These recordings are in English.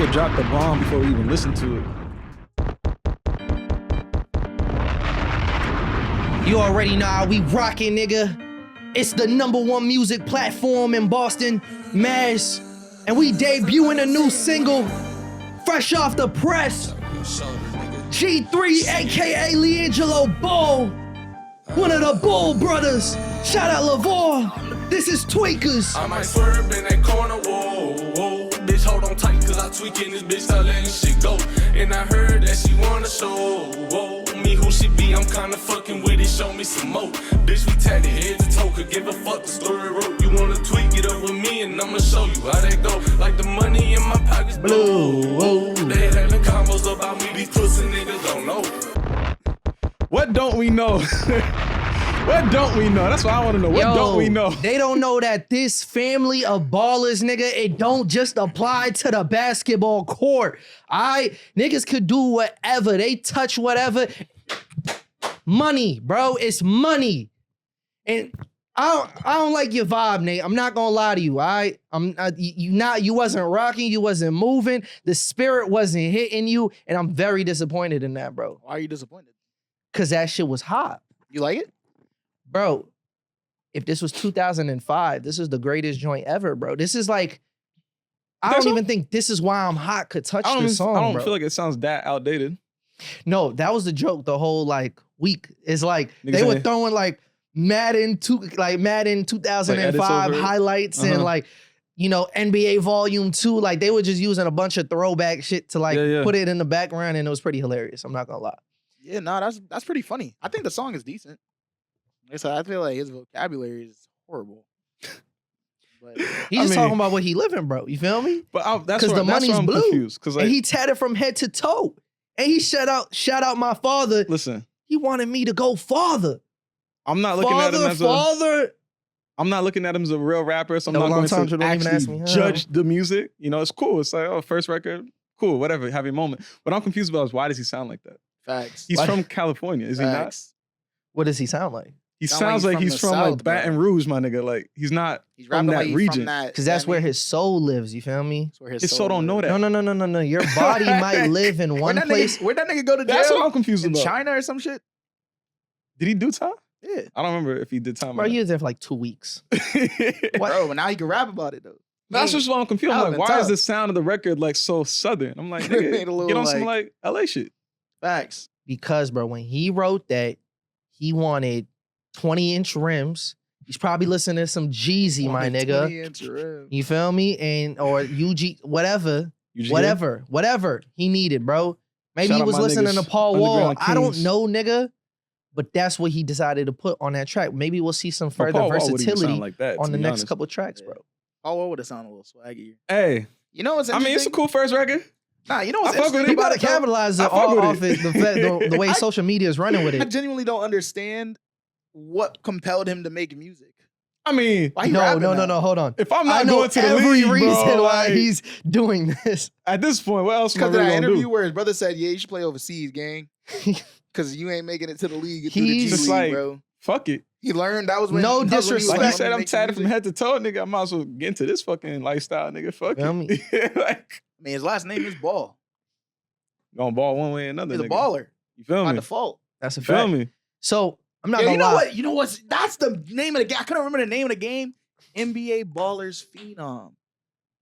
nigga dropped the bomb before we even listened to it. You already know how we rockin', nigga. It's the #1 music platform in Boston, Mass. And we debuting a new single, fresh off the press. G3, aka LiAngelo Ball, one of the Ball brothers. Shout out LaVar. This is Tweakers. I might swerve in that corner, whoa, whoa. Bitch, hold on tight, cause I tweaking this bitch, start letting shit go. And I heard that she wanna show, whoa, me who she be, I'm kinda fucking with it, show me some more. Bitch, we tatted head to toe, could give a fuck the story wrote. You wanna tweak it up with me, and I'ma show you how that go. Like the money in my pockets blue, whoa. They having combos about me, these pussy niggas don't know. What don't we know? What don't we know? That's what I want to know. What don't we know? They don't know that this family of ballers, nigga, it don't just apply to the basketball court. Niggas could do whatever. They touch whatever. Money, bro. It's money. And I don't like your vibe, Nate. I'm not gonna lie to you. You wasn't rocking, you wasn't moving, the spirit wasn't hitting you, and I'm very disappointed in that, bro. Why are you disappointed? Cause that shit was hot. You like it? Bro, if this was 2005, this is the greatest joint ever, bro. This is like, I don't even think This Is Why I'm Hot could touch this song, I don't bro. feel like it sounds that outdated. No, that was the joke the whole like week. It's like Niggas they were saying- throwing like Madden 2005 highlights and like, you know, NBA Volume 2. Like they were just using a bunch of throwback shit to like put it in the background, and it was pretty hilarious. I'm not gonna lie. Yeah, no, that's pretty funny. I think the song is decent. So I feel like his vocabulary is horrible. But He's just talking about what he living, bro. You feel me? But that's Because the money's I'm blue. confused. Because like, And he tatted from head to toe. And he shout out my father. listen, He wanted me to go farther. I'm not looking at him as I'm not looking at him as a real rapper, so I'm No, not going Thompson, to don't even ask actually me. judge the music. You know, it's cool. It's like, oh, first record, cool, whatever, have your moment. But I'm confused about is why does he sound like that? facts. He's from California, is he not? Facts. What does he sound like? He Sound sounds like from he's the from South, like Baton Rouge, my nigga. Like he's not He's from rapping that like he's region. from that. Because that's where his soul lives. You feel me? That's where His soul don't know that. No. Your body might live in one place. Where'd that nigga go to jail? That's what I'm confused in about. China or some shit? Did he do time? Yeah. I don't remember if he did time. Bro, or he not. was there for like 2 weeks. Bro, but now he can rap about it though. That's just what I'm confused. I'm That like, would've why been is the sound of the record like so southern? I'm like, nigga, Made a little, get on some like LA shit. Facts. Because, bro, when he wrote that, he wanted 20-inch rims. He's probably listening to some Jeezy, my nigga. 20-inch rim. You feel me? And or UG, whatever. UGA? Whatever he needed, bro. Maybe Shout he out was my listening niggas, to Paul Wall. Underground I don't Kings. know, nigga. But that's what he decided to put on that track. Maybe we'll see some further Paul Wall wouldn't even versatility sound like that, on to the be next honest. couple tracks, bro. Oh, would have sounded a little swaggier. Hey, You know what's I interesting? mean, it's a cool first record. Nah, you know what's I fuck with interesting? it. He about to about it, though? capitalize I fuck all with off it, the way I- social media is running with I it. genuinely don't understand what compelled him to make music. I mean, Why he No, rapping now? hold on. if I'm I not know going to the every league, reason bro, why like, he's doing this. at this point, what else am I Because of really that gonna interview do? where his brother said, "Yeah, you should play overseas, gang, because you ain't making it to the league through the G He's League, just like, bro." Fuck it. He learned that was when No that was when he was disrespect. Like you learning said, to I'm make some tatted from music. head to toe, nigga. I might as well get into this fucking lifestyle, nigga. Fuck Feel it. me? Like, I mean, his last name is Ball. gonna ball one way or another, He's a nigga. baller You feel by me? default. That's a You feel fact. me? So I'm not Yeah, gonna you know lie. what? You know what's? That's the name of the game. I couldn't remember the name of the game. NBA Ballers Phenom.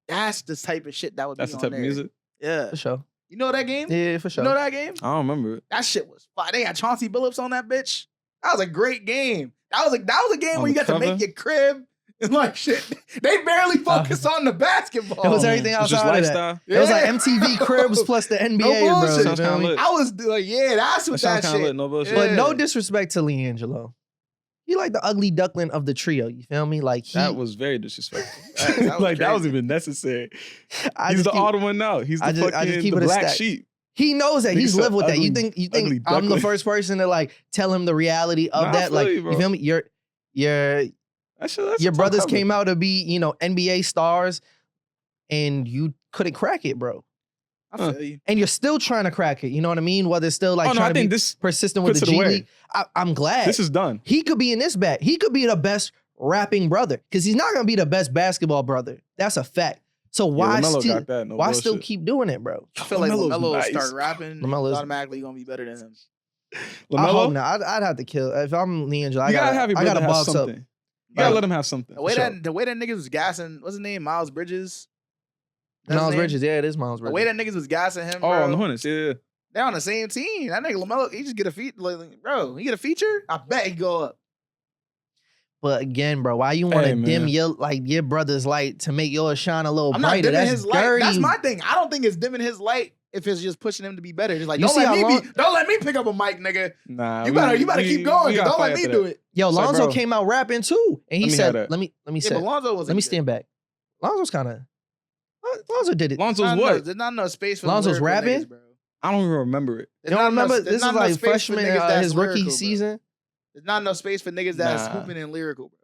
That's the type of shit that would That's be the on type of there. music. Yeah. For sure. You know that game? Yeah, for sure. You know that game? I don't remember it. That shit was fire. They had Chauncey Billups on that bitch. That was a great game. That was a game On where you the got to cover? make your crib and like shit. They barely focused on the basketball. It was everything It's just outside of that. lifestyle. It was like Yeah. MTV Cribs plus the NBA, bro. bullshit. You Sounds feel kinda me? lit. I was like, yeah, that's That what sounds that kind of lit. shit. No bullshit. But Yeah. no disrespect to LiAngelo. He like the ugly duckling of the trio. You feel me? Like he, That was very disrespectful. That was like that crazy. wasn't even necessary. I He's just the keep- odd one out. He's the I just fucking keep the it a black stack. sheep. He knows that. Nigga He's so lived with that. You ugly- think ugly I'm the duckling. first person to like tell him the reality of Nah, I that? feel Like you, you bro. feel me? Your That's your brothers came out to be, you know, NBA stars, and you couldn't crack it, bro. I feel you. And you're still trying to crack it. You know what I mean? Whether it's still like Oh no, trying I to think be this persistent with puts the it G away. League. I'm glad. this is done. He could be in this bag. He could be the best rapping brother because he's not gonna be the best basketball brother. That's a fact. So why LaMelo still got that, no why still bullshit. keep doing it, bro? I feel like LaMelo's LaMelo will nice. start rapping. LaMelo's- He's automatically gonna be better than him. I hope LaMelo, not. I'd have to kill if I'm LiAngelo. you gotta have your I brother gotta have box up. something. You gotta Like, let him have something. The way for that sure. the way that niggas was gassing, what's his name? Miles Bridges. That's his Miles name? Bridges, yeah, it is Miles The Bridges. way that niggas was gassing him, Oh, bro. on the Hornets, yeah. They're on the same team. That nigga LaMelo, he just get a feature, bro. He get a feature. I bet he go up. But again, bro, why you want to Hey, dim man. your brother's light to make yours shine a little I'm not brighter? dimming That's his light. dirty. That's my thing. I don't think it's dimming his light if it's just pushing him to be better. Just like You don't see how don't let me pick up a mic, nigga. Nah, You better keep going. gotta Don't let fight me after do that. it. Yo, It's like, Lonzo bro, came out rapping too, and he let me said, have that. "Let me Yeah, say, but Lonzo was. let me stand back." Lonzo's kind of Lonzo did it. Lonzo's what? There's not enough space for Lonzo's lyrical rapping? niggas, bro. I don't even remember it. There's You don't not enough- remember? there's This not is enough like space for freshman, niggas that's his rookie lyrical, bro. season. There's not enough space for niggas that's Nah. hooping and lyrical, bro.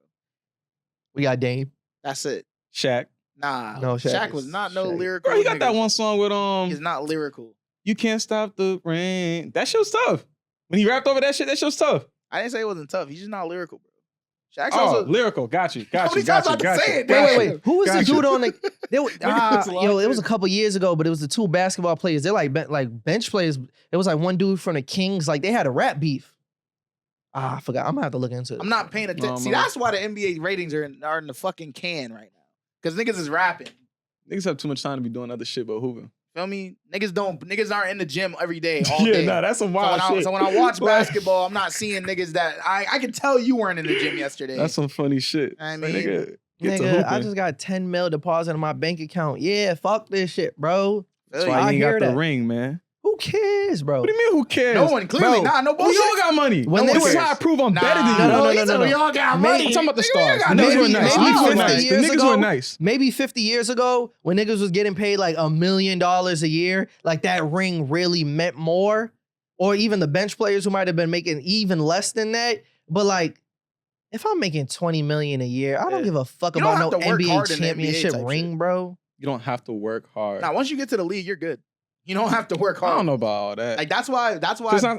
We got Dame. That's it. Shaq. Nah, No, Shaq Shaq was is- not no Shaq. lyrical. Bro, he got that nigga. one song with He's not lyrical. You Can't Stop the Rain. That shit's tough. When he rapped over that shit, that shit's tough. I didn't say it wasn't tough. He's just not lyrical, bro. Shaq's Oh, also. lyrical. Got you. Got How you. many Got times I you. have to Got say you. it? got Wait, you. wait. Who was the Gotcha. dude on the? They were, Niggas yo, it was a locked in. couple years ago, but it was the two basketball players. They're like bench players. It was like one dude from the Kings. Like they had a rap beef. I forgot. I'm gonna have to look into it. I'm not paying attention. No, See, man. that's why the NBA ratings are in the fucking can right now. Because niggas is rapping. Niggas have too much time to be doing other shit but hooping. Feel me? Niggas aren't in the gym every day, all Yeah, day. nah, that's some So wild shit. so when I watch Like, basketball, I'm not seeing niggas that I can tell you weren't in the gym yesterday. That's some funny shit. I Like, mean, nigga, get to Nigga, hooping. I just got 10 mil deposit in my bank account. Yeah, fuck this shit, bro. That's Feel why you. you I ain't hear got the that. ring, man. Who cares, bro? What do you mean, who cares? No one, clearly, Bro, no We bullshit. all got money. When This they is were- how I prove I'm Nah, better than you. No, he said we all got money. I'm talking about the Nigga, stars. we The got niggas maybe- were nice. The maybe niggas were 50 nice. The years niggas ago- were nice. Maybe 50 years ago, when niggas was getting paid like $1 million a year, like that ring really meant more. Or even the bench players who might have been making even less than that. But like, if I'm making 20 million a year, I don't Yeah. give a fuck You don't about no have to work NBA hard in the NBA championship type ring, shit. bro. You don't have to work hard. Now, once you get to the league, you're good. You don't have to work I hard. don't know about all that. Like that's why.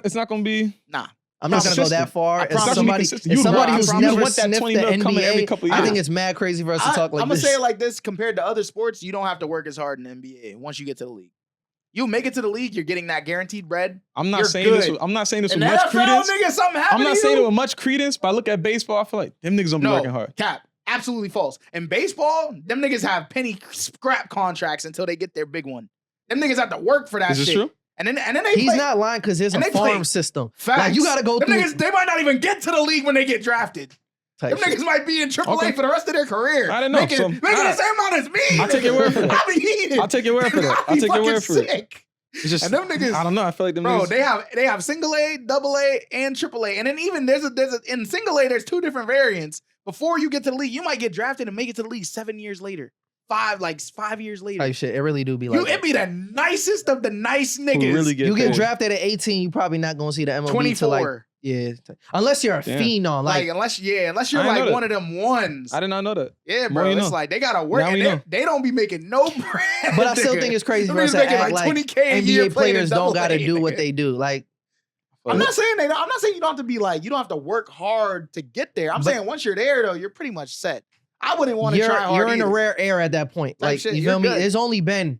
It's not gonna be. Nah. I'm not gonna go that Consistent. far. I As promise you, somebody, consistent. as You somebody right. who's I promise you never want that sniffed 20 the mil coming NBA, every couple I think years. it's mad crazy for us to talk like I'm gonna this. say it like this: compared to other sports, you don't have to work as hard in the NBA. Once you get to the league, you make it to the league, you're getting that guaranteed bread. I'm not You're saying this. good. I'm not saying this In with the much NFL, credence. nigga, something happened I'm not to saying you? it with much credence, but I look at baseball. I feel like them niggas don't be working hard. Cap. Absolutely false. In baseball, them niggas have penny scrap contracts until they get their big one. Them niggas have to work for that Is this shit. true? And then they He's play. not lying because there's and a they play farm system. Facts. Like you gotta go them through. niggas, they might not even get to the league when they get drafted. type Them shit. niggas might be in AAA Okay. for the rest of their career. I didn't know. Making, So, making I- the same amount as me. I'll take your word for that. I'll be eating. I'll take your word for that. I'll I'll be take your word fucking for it. sick. It's just And them niggas, I don't know. I feel like them bro, niggas. they have single A, double A, and triple A. And then even there's a in single A, there's two different variants. Before you get to the league, you might get drafted and make it to the league 7 years later. 5 years later. Type shit. It really do be like It that. be the nicest of the nice Who niggas. really get You get paid. drafted at 18, you probably not gonna see the MLB 24. till like unless you're a Damn. phenom. like, Like unless you're I didn't know like that. one of them ones. I did not know that. Yeah, More bro. you It's know. like they gotta work Now and we know. they don't be making no bread. but I still nigga. think it's crazy Them for us niggas to making act like like 20K a year NBA playing players in don't double gotta A, do what nigga. they do. Like I'm not saying they. I'm not saying you don't have to be like you don't have to work hard to get there. I'm But- saying once you're there though, you're pretty much set. I wouldn't want to try hard. you're in a either. rare air at that point. Type Like shit, you you're feel me? good. There's only been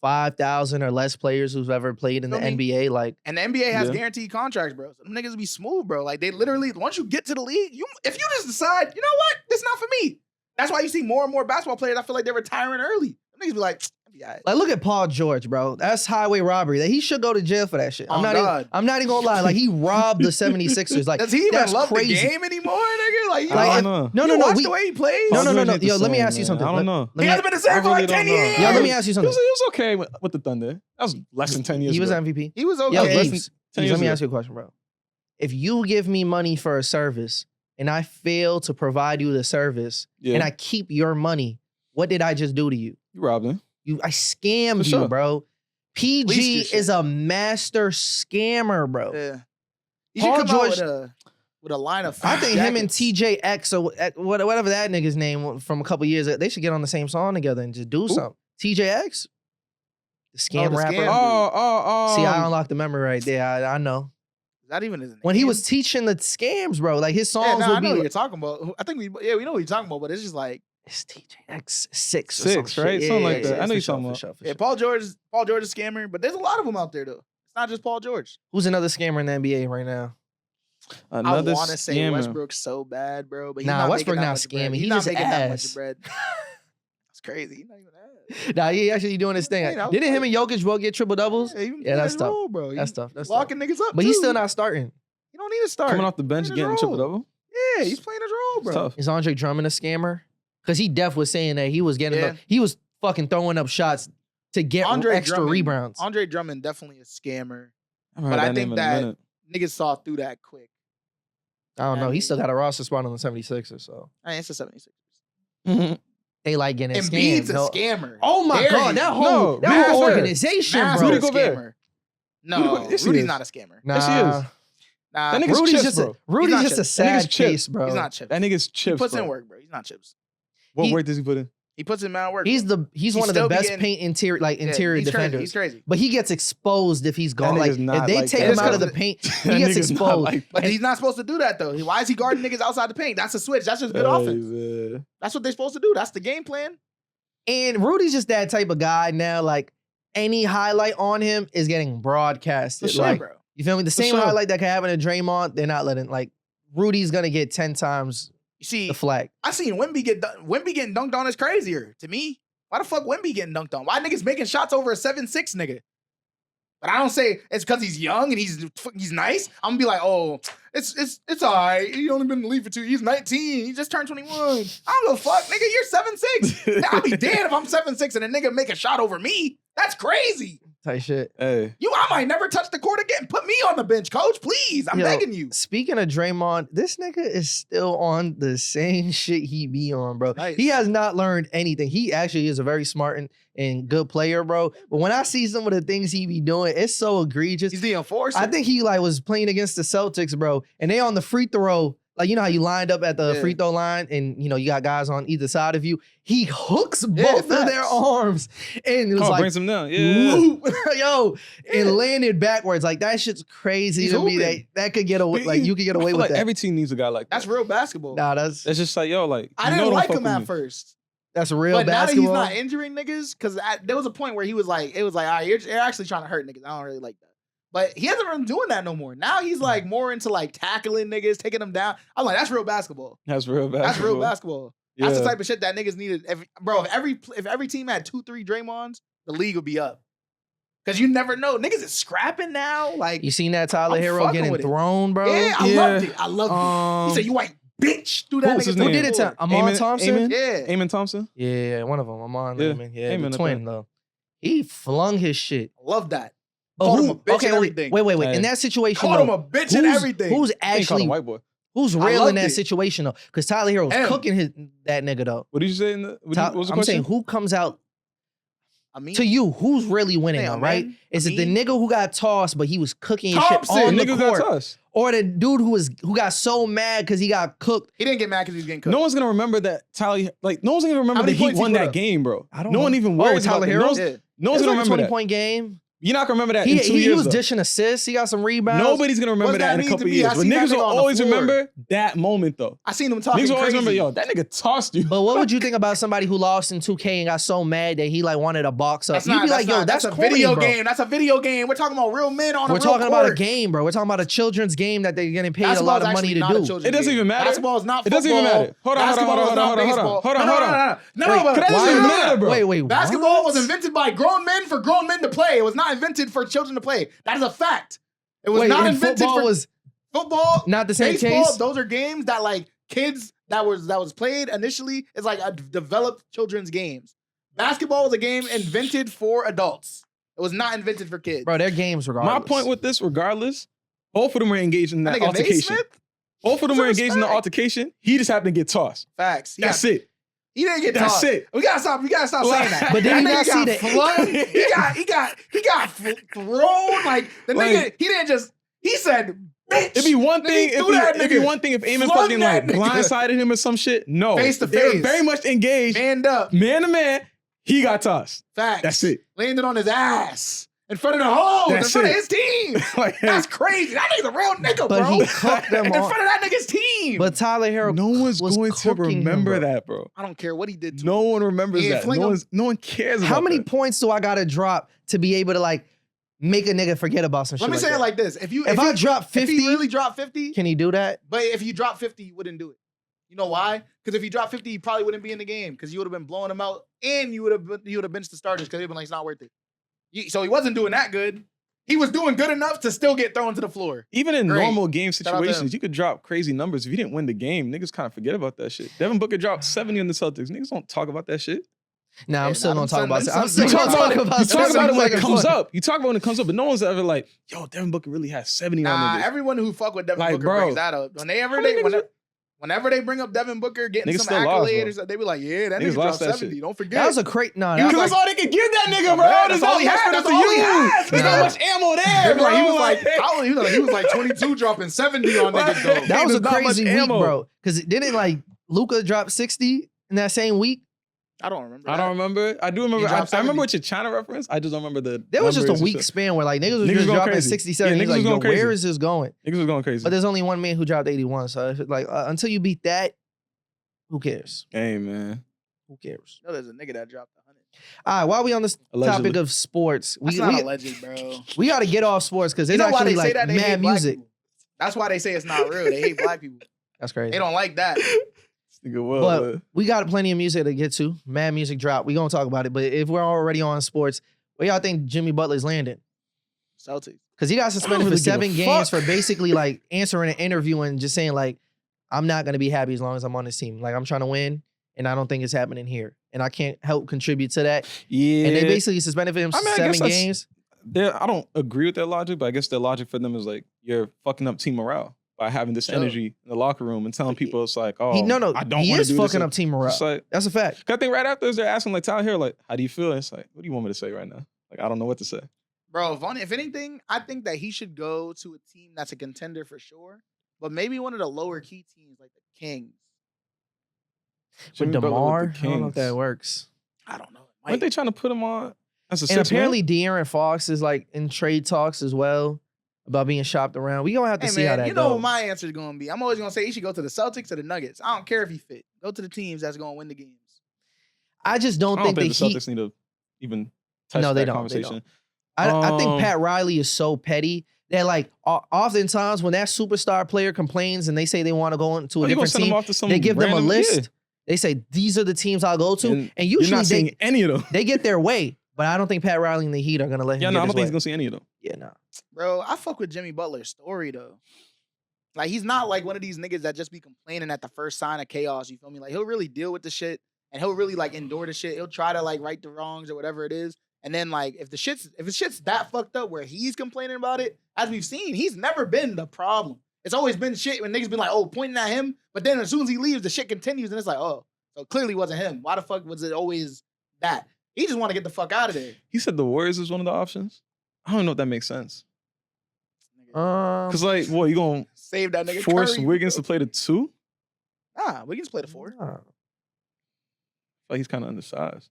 5,000 or less players who's ever played in the Feel me? NBA. Like And the NBA has Yeah. guaranteed contracts, bro. So them niggas be smooth, bro. Like they literally, once you get to the league, if you just decide, you know what, this not for me. That's why you see more and more basketball players. I feel like they're retiring early. Them niggas be like, be all right. Like, look at Paul George, bro. That's highway robbery. That he should go to jail for that shit. Oh, God. I'm not even gonna lie. Like he robbed the 76ers. Like Does he even that's love crazy. the game anymore, nigga? Like, Like, I if- don't know. No, you no, no. watch We, the way he plays. No, no, no, no. Ain't the Yo, let me same, ask you man. something. I don't know. Let He me, hasn't been the same I for like really 10 don't know. years. yo, let me ask you He something. was okay with the Thunder. That was less than 10 years He was ago. MVP. He was Yo, okay. less than Eves, 10 Eves, years let me ago. ask you a question, bro. If you give me money for a service and I fail to provide you the service Yeah. and I keep your money, what did I just do to you? You robbed him. I scammed For sure. you, bro. Least PG your shit. is a master scammer, bro. Yeah. You Paul should come out George- with a line of. I think him and jackets. TJX or whatever that nigga's name from a couple years ago, they should get on the same song together and just do something. TJX, the scam the rapper. scam. See, I unlocked the memory right there. I know. Is that even his name? When he was teaching the scams, bro, like his Yeah, songs nah, I would know be what like, you're talking about. I think we know what you're talking about, but it's just like It's TJX 6 or 6, right? Something like that. I know you're talking about. Yeah, Paul George is a scammer, but there's a lot of them out there though. It's not just Paul George. Who's another scammer in the NBA right now? Another I want to say scammer. Westbrook's so bad, bro. But he's Nah, not Westbrook making that not much bread. scamming. He's He not just making that much ass. bread. That's crazy. He's not even ass. Nah, he actually doing his thing. You know, Didn't him and Jokic both get triple doubles? Yeah, that's tough. role, bro. That's tough. That's locking tough. niggas up. But he's too. still not starting. You don't need to start. Coming off the bench, Playing his getting triple role. double. Yeah, he's playing his role, bro. Tough. Is Andre Drummond a scammer? Because he def was saying that he was getting Yeah. he was fucking throwing up shots to get extra rebounds. Andre Drummond definitely a scammer. I haven't heard But I that think name in a that minute. niggas saw through that quick. I don't know. I He still mean- got a roster spot on the 76ers, so I mean, it's a 76. they like getting Embiid's scammed. a No. scammer. Oh my Dare god, you. that No, whole Rudy Gobert. organization, Mass bro. Rudy a Gobert. scammer. No, Yes, he Rudy's is. not a scammer. Yes, he is. Nah. Nah, That nigga's Rudy's chips, just bro. Rudy's not just a chips. sad That nigga's chips. case, bro. he's not chips. That nigga's chips. He puts bro. in work, bro. He's not chips. What He- work does he put in? He puts in mad work. He's bro. he's one of the still be best getting- paint interior interior he's defenders. Crazy. He's crazy. But he gets exposed if he's gone. Like nigga's not if they like take that. him out of the It's paint, That he gets nigga's not exposed. like But he's not supposed to do that though. Why is he guarding niggas outside the paint? That's a switch. That's just good offense. Man. That's what they're supposed to do. That's the game plan. And Rudy's just that type of guy now. Like any highlight on him is getting broadcasted. For sure, like bro. you feel me? The For same sure. highlight that could happen to Draymond, they're not letting. Like Rudy's gonna get 10 times You see, the flag. I seen Wemby getting dunked on is crazier to me. Why the fuck Wemby getting dunked on? Why niggas making shots over a 7'6" nigga? But I don't say it's because he's young and he's nice. I'm gonna be like, oh, it's all right. He only been in the league for 2 years. He's 19. He just turned 21. I don't give a fuck, nigga. You're 7'6". I'll be dead if I'm 7'6" and a nigga make a shot over me. That's crazy. Type shit. Hey, I might never touch the court again. Put me on the bench, coach. Please. I'm Yo, begging you. Speaking of Draymond, this nigga is still on the same shit he be on, bro. Nice. He has not learned anything. He actually is a very smart and good player, bro. But when I see some of the things he be doing, it's so egregious. He's the enforcer. I think he like was playing against the Celtics, bro, and they on the free throw. Like, you know how you lined up at the Yeah. free throw line and, you know, you got guys on either side of you. He hooks Yeah, both of their facts. arms and it was like, brings him down. Yeah. whoop, yo, Yeah. and landed backwards. Like, that shit's crazy He's to me. hooping. That could get away, like, you could get I away feel with like that. every team needs a guy like that. That's real basketball. Nah, that's It's just like, yo, like, I you didn't know, don't like fuck him with at me. first. real But now that basketball. he's not injuring niggas, because there was a point where it was like, all right, you're actually trying to hurt niggas. I don't really like that. But he hasn't been doing that no more. Now he's like more into like tackling niggas, taking them down. I'm like, that's real basketball. That's real basketball. That's real basketball. Yeah. That's the type of shit that niggas needed. If every team had 2-3 Draymonds, the league would be up. Because you never know. Niggas is scrapping now. Like, You seen that Tyler I'm Herro fucking getting with it. thrown, bro? yeah, I Yeah. loved it. I loved it. He said, you ain't bitch. Threw that Who was nigga his to the name? Who did it to floor. Amon Amon- Thompson? Amon? Yeah. Amon Thompson? Yeah, one of them. Amon, Yeah, Amon. Yeah, Amon, the I twin, think. though. He flung his shit. Love that. But Called who- him a bitch and wait, everything. wait. Hey. In that situation, Called him though, a bitch and everything. who's They called actually him white boy. who's I real in loved that it. situation though? Because Tyler Herro was Him. cooking that nigga though. What did you say? What was the I'm saying question? who comes out I mean, to you? Who's really winning Damn, though, right? man. Is I it the mean- nigga who got tossed but he was cooking his Thompson, shit on the Niggas court, got tossed. or the dude who got so mad because he got cooked? he didn't get mad because he was getting cooked. No one's gonna remember that Tyler. Like, no one's gonna remember How that many he points he won put that up? game, bro. I don't No know. one even Oh, worries Tyler about that. Herro? No one's, Yeah. no one's It was gonna like a remember that. 20-point game. You're not gonna remember that in 2 He years. was though. dishing assists. He got some rebounds. Nobody's gonna remember What's that that in a mean to couple me? years. I But seen that niggas will nigga on the always floor. remember that moment though. I seen him talking Niggas will always crazy. remember, yo, that nigga tossed you. But what would you think about somebody who lost in 2K and got so mad that he like wanted a box up? That's You'd not, be like, yo, that's a corny, video bro. game. That's a video game. We're talking about real men on a We're real talking about a court. game, bro. We're talking about a children's game that they're getting paid a Basketball lot is of money actually to not a do. children's It doesn't game. even matter. Basketball is not It football. doesn't even matter. Hold on, Basketball is not baseball. hold on. No, Wait, but could I Why just is matter, bro? Wait, basketball what? was invented by grown men for grown men to play. It was not invented for children to play. That is a fact. It was Wait, not and invented football for was football. not the same Baseball, case. those are games that like kids that was played initially. It's like a developed children's games. Basketball was a game invented for adults. It was not invented for kids. Bro, they're games regardless. My point with this, regardless, both of them were engaged in that Nigga, altercation. Naismith? Both of them Some were engaged in the respect. altercation. He just happened to get tossed. Facts. That's it. He didn't get That's tossed. it. We gotta stop saying that. But did that you nigga not see got the- flung. He got thrown. Like the nigga, Like- he didn't just. He said, "Bitch." It'd be one Then thing he if threw that it'd be nigga, one thing if Eamon flung fucking that like nigga. blindsided him or some shit. No, Face to they were face. very much engaged. Manned up. Man to man, he got tossed. Facts. That's it. Landed on his ass. in front of the hoes, in That's front of it. his team. Like, That's crazy. That nigga's a real nigga, But bro. he cooked them in all. front of that nigga's team. But Tyler Herro no one's was going to cooking him, remember bro. that, bro. I don't care what he did to No him. one remembers Yeah, that. fling No, him. no one cares about How many that. points do I gotta drop to be able to like make a nigga forget about some shit? Let me say that? it like this. if I drop if 50, he really dropped 50, can he do that? but if you drop 50, you wouldn't do it. You know why? Because if you dropped 50, you probably wouldn't be in the game because you would have been blowing him out and you would have benched the starters because they'd been like, it's not worth it. So he wasn't doing that good. He was doing good enough to still get thrown to the floor. Even in Great. normal game Shout out to situations, him. you could drop crazy numbers. If you didn't win the game, niggas kind of forget about that shit. Devin Booker dropped 70 on the Celtics. Niggas don't talk about that shit. Nah, Yeah, I'm still nah, gonna talk them about it. son- I'm them still son- gonna you talk talk about You talk about it when it comes up. up. You talk about it when it comes up, but no one's ever like, yo, Devin Booker really has 70 on Nah, niggas. everyone who fuck with Devin Like, Booker bro. brings that up. Whenever they bring up Devin Booker getting Niggas some still lost, accolades, bro. or something, they be like, yeah, that Niggas nigga lost dropped that 70. shit. Don't forget. That was a crate. Nah, Because that that's was all they could give that nigga, bro. Man, There's that's all not he much had. for That's them to all he use. had. There's Nah. not much ammo there, They be bro. like, he was like 22 dropping 70 on niggas though. that was a There's not much crazy week, ammo. bro. Because didn't like Luka drop 60 in that same week? I don't remember. I don't remember it. I do remember. He I dropped 70. remember what your China reference. I just don't remember the. There was just a numbers and week shit. span where like niggas was Niggas just going dropping crazy. 67. Yeah, He's niggas like, was yo, going crazy. where is this going? Niggas was going crazy. But there's only one man who dropped 81. So if, like until you beat that, who cares? Hey, man. Who cares? No, there's a nigga that dropped 100. All right, while we on this Allegedly. topic of sports, That's we not alleged, bro. we got to get off sports because You there's know why actually they say like that? They hate mad black music. people. That's why they say it's not real. They hate black people. That's crazy. They don't like that. This nigga well, But man. we got plenty of music to get to. Mad music drop. We gonna talk about it. But if we're already on sports, where y'all think Jimmy Butler's landing? Celtics. Because he got suspended really for give a 7 games fuck. for basically like answering an interview and just saying like, I'm not gonna be happy as long as I'm on this team. Like I'm trying to win, and I don't think it's happening here, and I can't help contribute to that. Yeah. And they basically suspended him I mean, I 7 guess that's- games. I don't agree with their logic, but I guess their logic for them is like, you're fucking up team morale by having this Sure. energy in the locker room and telling people it's like, oh, He I don't want to he do is this. fucking up team morale. It's like, That's a fact. 'cause I think right after they're asking like Tyler Herro, like, how do you feel? And it's like, what do you want me to say right now? Like, I don't know what to say. Bro, if anything, I think that he should go to a team that's a contender for sure, but maybe one of the lower key teams like the Kings. With Jimmy Butler DeMar, with the I don't know if Kings. that works. I don't know. Weren't they trying to put him on as a And six apparently De'Aaron Fox is like in trade talks as well about being shopped around. We gonna have to Hey see how man, that you know goes. what my answer is going to be. I'm always going to say he should go to the Celtics or the Nuggets. I don't care if he fit. Go to the teams that's going to win the games. I just I don't don't think think the the Heat. Celtics need to even touch No, they that don't. They conversation. don't. I think Um, Pat Riley is so petty that like oftentimes when that superstar player complains and they say they want to go into a Well, you gonna different send him team, off to some they give them a random- list. yeah. They say these are the teams I'll go to, and You're usually not seeing any of them. they get their way. But I don't think Pat Riley and the Heat are gonna let him. Yeah, get no, I his don't think he's way. gonna see any of them. Yeah, no. Bro, I fuck with Jimmy Butler's story though. Like he's not like one of these niggas that just be complaining at the first sign of chaos. You feel me? Like he'll really deal with the shit and he'll really like endure the shit. He'll try to like right the wrongs or whatever it is. And then like if the shit's that fucked up where he's complaining about it, as we've seen, he's never been the problem. It's always been shit when niggas been like, oh, pointing at him. But then as soon as he leaves, the shit continues and it's like, oh, so it clearly wasn't him. Why the fuck was it always that? He just want to get the fuck out of there. He said the Warriors is one of the options. I don't know if that makes sense. Cause like, what you gonna Save that nigga. force Curry, Wiggins bro. to play the 2? Nah, Wiggins play the 4. nah. Like he's kind of undersized.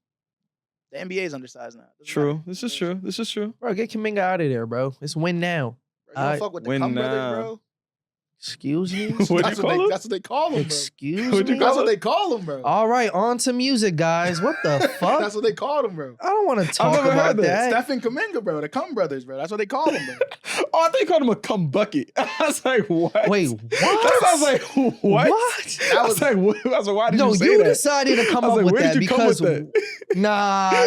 The NBA is undersized now. Doesn't True. matter. This is true. This is true. Bro, get Kuminga out of there, bro. It's win now. Bro, you don't fuck with the Win Cum brothers, now. bro. Excuse me. What'd you That's call what him? that's what they call him, bro. Excuse What'd you me. call That's what they call him, bro. All right, on to music, guys. What the fuck? That's what they called him, bro. I don't want to talk never about heard that. Stephen Kuminga, bro. The Cum brothers, bro. That's what they call him, bro. Oh, I think he called him a cum bucket. I was like, what? Wait, I was like, what? What? I was like, what? I was like, why did No, you say you that? decided to come I was up like, with where that did you come because with that? nah,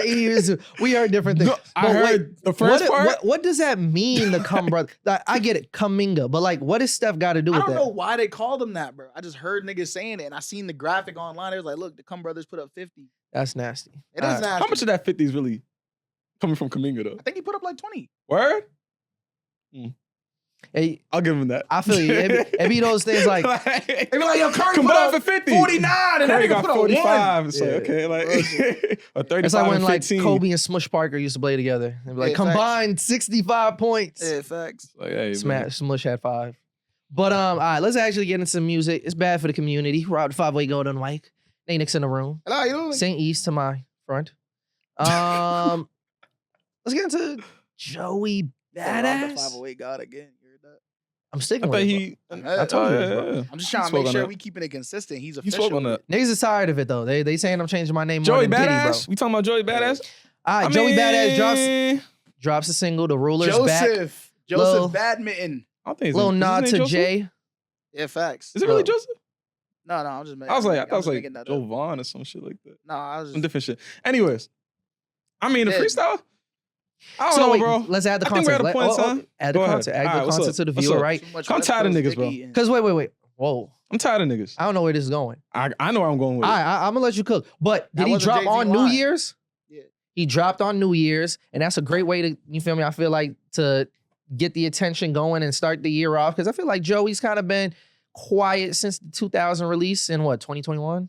we heard different things. No, I But heard the first part. What does that mean? The cum brother? Like, I get it, Kuminga, but like, what does Steph got to do I with don't that? know why they called him that, bro. I just heard niggas saying it, and I seen the graphic online. It was like, look, the Cum brothers put up 50. That's nasty. It All is right. nasty. How much of that 50 is really coming from Kuminga though? I think he put up like 20. Word? Hey, I'll give him that. I feel you. It be those things like, They be like, yo, Curry put combined up for 50. 49, and that Curry nigga got put up 45. 1. It's like, Yeah. okay, like a 35 it's like when and like 15. Kobe and Smush Parker used to play together. They'd be like, Yeah, facts. combined 65 points. Yeah, facts. Like, hey, man. Smash, Smush had 5. But all right, let's actually get into some music. It's bad for the community. Rob the 5-way golden mic. They next in the room. Hello, you doing? St. East to my front. Let's get into Joey Said Rob the Badass. 508 God again. You heard that? I'm I sticking thought with it. he. I told you, yeah, bro. yeah. I'm just trying He to make spoke on sure that. we keeping it consistent. He's He official. spoke on that. Niggas is tired of it though. They saying I'm changing my name more Joey than Diddy, bro. Badass. We talking about Joey Badass? All right, I Joey Badass mean, drops a single. The Ruler's back. Joseph Lil- Badminton. I don't think Little is his nod name to Joseph? Jay. Yeah, facts. Is it really Lil- Joseph? No, I'm just making. I thought it was like making that Joe up. Vaughn or some shit like that. No, I was Some just. different shit. Anyways, I mean the Yeah. freestyle. I don't So know, wait, bro. let's add the I think we're context. at a point in time. Add the Go ahead. context. Add All right, the what's context up? to the What's viewer, up? right? Too much I'm West tired of Coast niggas, bro. dick eating. Because wait. Whoa. I'm tired of niggas. I don't know where this is going. I know where I'm going with it. I'm gonna let you cook. But That did he wasn't drop Jay-Z on New line. Year's? Yeah. He dropped on New Year's, and that's a great way to, you feel me? I feel like to get the attention going and start the year off. Because I feel like Joey's kind of been quiet since the 2000 release in what, 2021?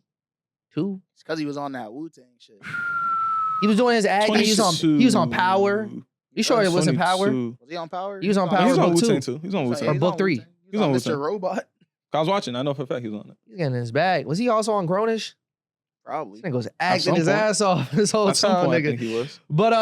2? It's because he was on that Wu-Tang shit. He was doing his acting. He was on Power. You sure it wasn't Power? 22. Was he on Power? He was on He Power was on Book Wu-Tang 2. too. He was on Yeah, Wu-Tang. Or he's Book on 3. Wu-Tang. He was on Mr. Wu-Tang. Robot. I was watching. I know for a fact he was on it. He's getting in his bag. Was he also on Grownish? Probably. This nigga was acting some his point. ass off this whole At some time, point, I nigga. think he was. But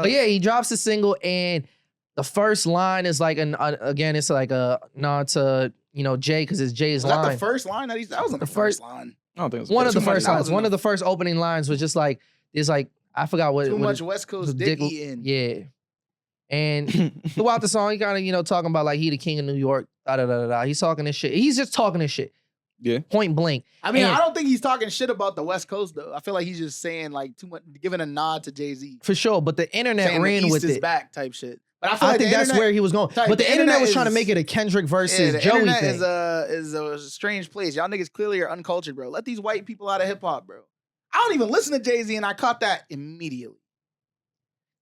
yeah, he drops a single, and the first line is like again, it's like a nod to Jay because it's Jay's Was that line. the first line that that wasn't the The first- first line. I don't think it was. One of the Too much- first that lines. wasn't One the- of the first opening lines was just like it's like I forgot what Too what much it- West was Coast dick eating. Yeah. And throughout the song, he kind of talking about like he the king of New York. Da da da da da. He's talking this shit. He's just talking this shit. Yeah. Point blank. I mean, And- I don't think he's talking shit about the West Coast though. I feel like he's just saying like too much, giving a nod to Jay-Z. For sure. But the internet Saying the ran East with is it. back type shit. But I feel I like think the that's internet, where he was going. Sorry, But the internet was is- trying to make it a Kendrick versus yeah, the Joey internet thing. is a strange place. Y'all niggas clearly are uncultured, bro. Let these white people out of hip hop, bro. I don't even listen to Jay-Z, and I caught that immediately.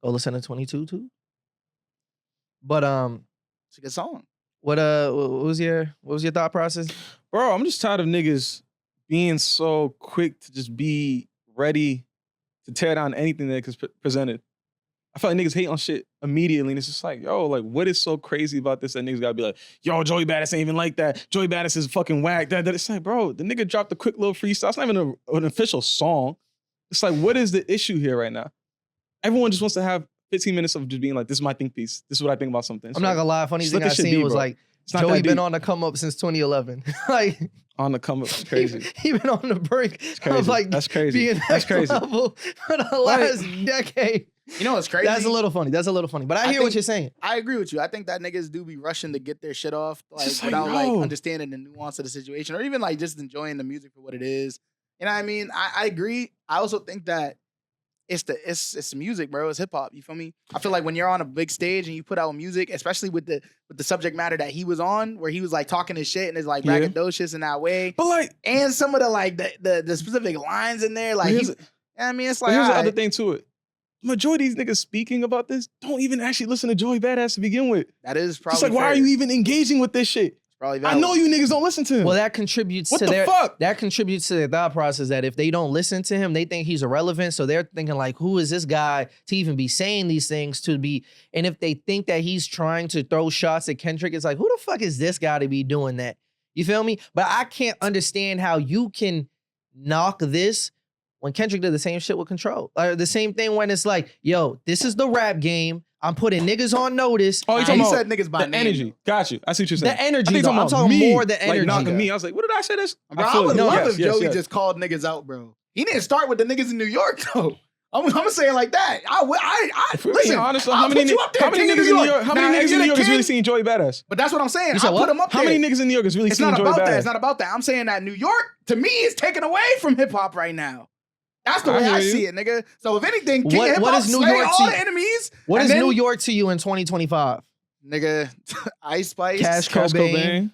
Go listen to 22 too. But It's a good song. what was your thought process? Bro, I'm just tired of niggas being so quick to just be ready to tear down anything that gets presented. I feel like niggas hate on shit immediately, and it's just like, yo, like, what is so crazy about this that niggas gotta be like, yo, Joey Badass ain't even like that. Joey Badass is fucking whack. That. It's like, bro, the nigga dropped a quick little freestyle. It's not even an official song. It's like, what is the issue here right now? Everyone just wants to have 15 minutes of just being like, this is my think piece. This is what I think about something. It's I'm not like, gonna lie. Funny just thing let I this shit seen be, was bro. like it's not Joey that been deep. on the come up since 2011. Like On the come up. It's crazy. he been on the brink It's crazy. of like That's crazy. being That's next crazy. level for the last decade. You know what's crazy? That's a little funny. But I hear what think- you're saying. I agree with you. I think that niggas do be rushing to get their shit off, like just like, without like yo. understanding the nuance of the situation, or even like just enjoying the music for what it is. You know what I mean? I agree. I also think that it's music, bro. It's hip hop. You feel me? I feel like when you're on a big stage and you put out music, especially with the subject matter that he was on, where he was like talking his shit and is like Yeah. braggadocious in that way, But like, and some of the like the specific lines in there, like here's, I mean, it's but like here's the other alright, thing to it. Majority of these niggas speaking about this don't even actually listen to Joey Badass to begin with. that is probably It's like, why fair. are you even engaging with this shit? It's probably I valid. know you niggas don't listen to him. Well, that contributes what to the their fuck? that contributes to their thought process that if they don't listen to him, they think he's irrelevant. So they're thinking like, who is this guy to even be saying these things to be? And if they think that he's trying to throw shots at Kendrick, it's like, who the fuck is this guy to be doing that? You feel me? But I can't understand how you can knock this when Kendrick did the same shit with Control. Or the same thing when it's like, yo, this is the rap game. I'm putting niggas on notice. Oh, you Nah, talking he about said niggas by the name, energy? Got you. I see what you're saying. The I energy, think though. you're I'm talking me, more the energy. Like knocking though. me. I was like, what did I say this? Bro, I would No, love yes, if yes, Joey yes. just called niggas out, bro. He didn't start with the niggas in New York, though. I'm gonna say it like that. If we're Listen, being honest, I'll how many put you up there, niggas King of in New York? How Now, many if niggas in you're New the York is really king- seeing Joey Badass? But that's what I'm saying. You said I what? put him up How there. many niggas in New York is really It's seeing not Joey about that. Badass? It's not about that. I'm saying that New York, to me, is taken away from hip hop right now. That's the I way I hear you. see it, nigga. So if anything, King What- of Hip what Hop is New slay York all to the you? enemies. What and is then, New York to you in 2025? nigga? Ice Spice. Cash Cash Cobain.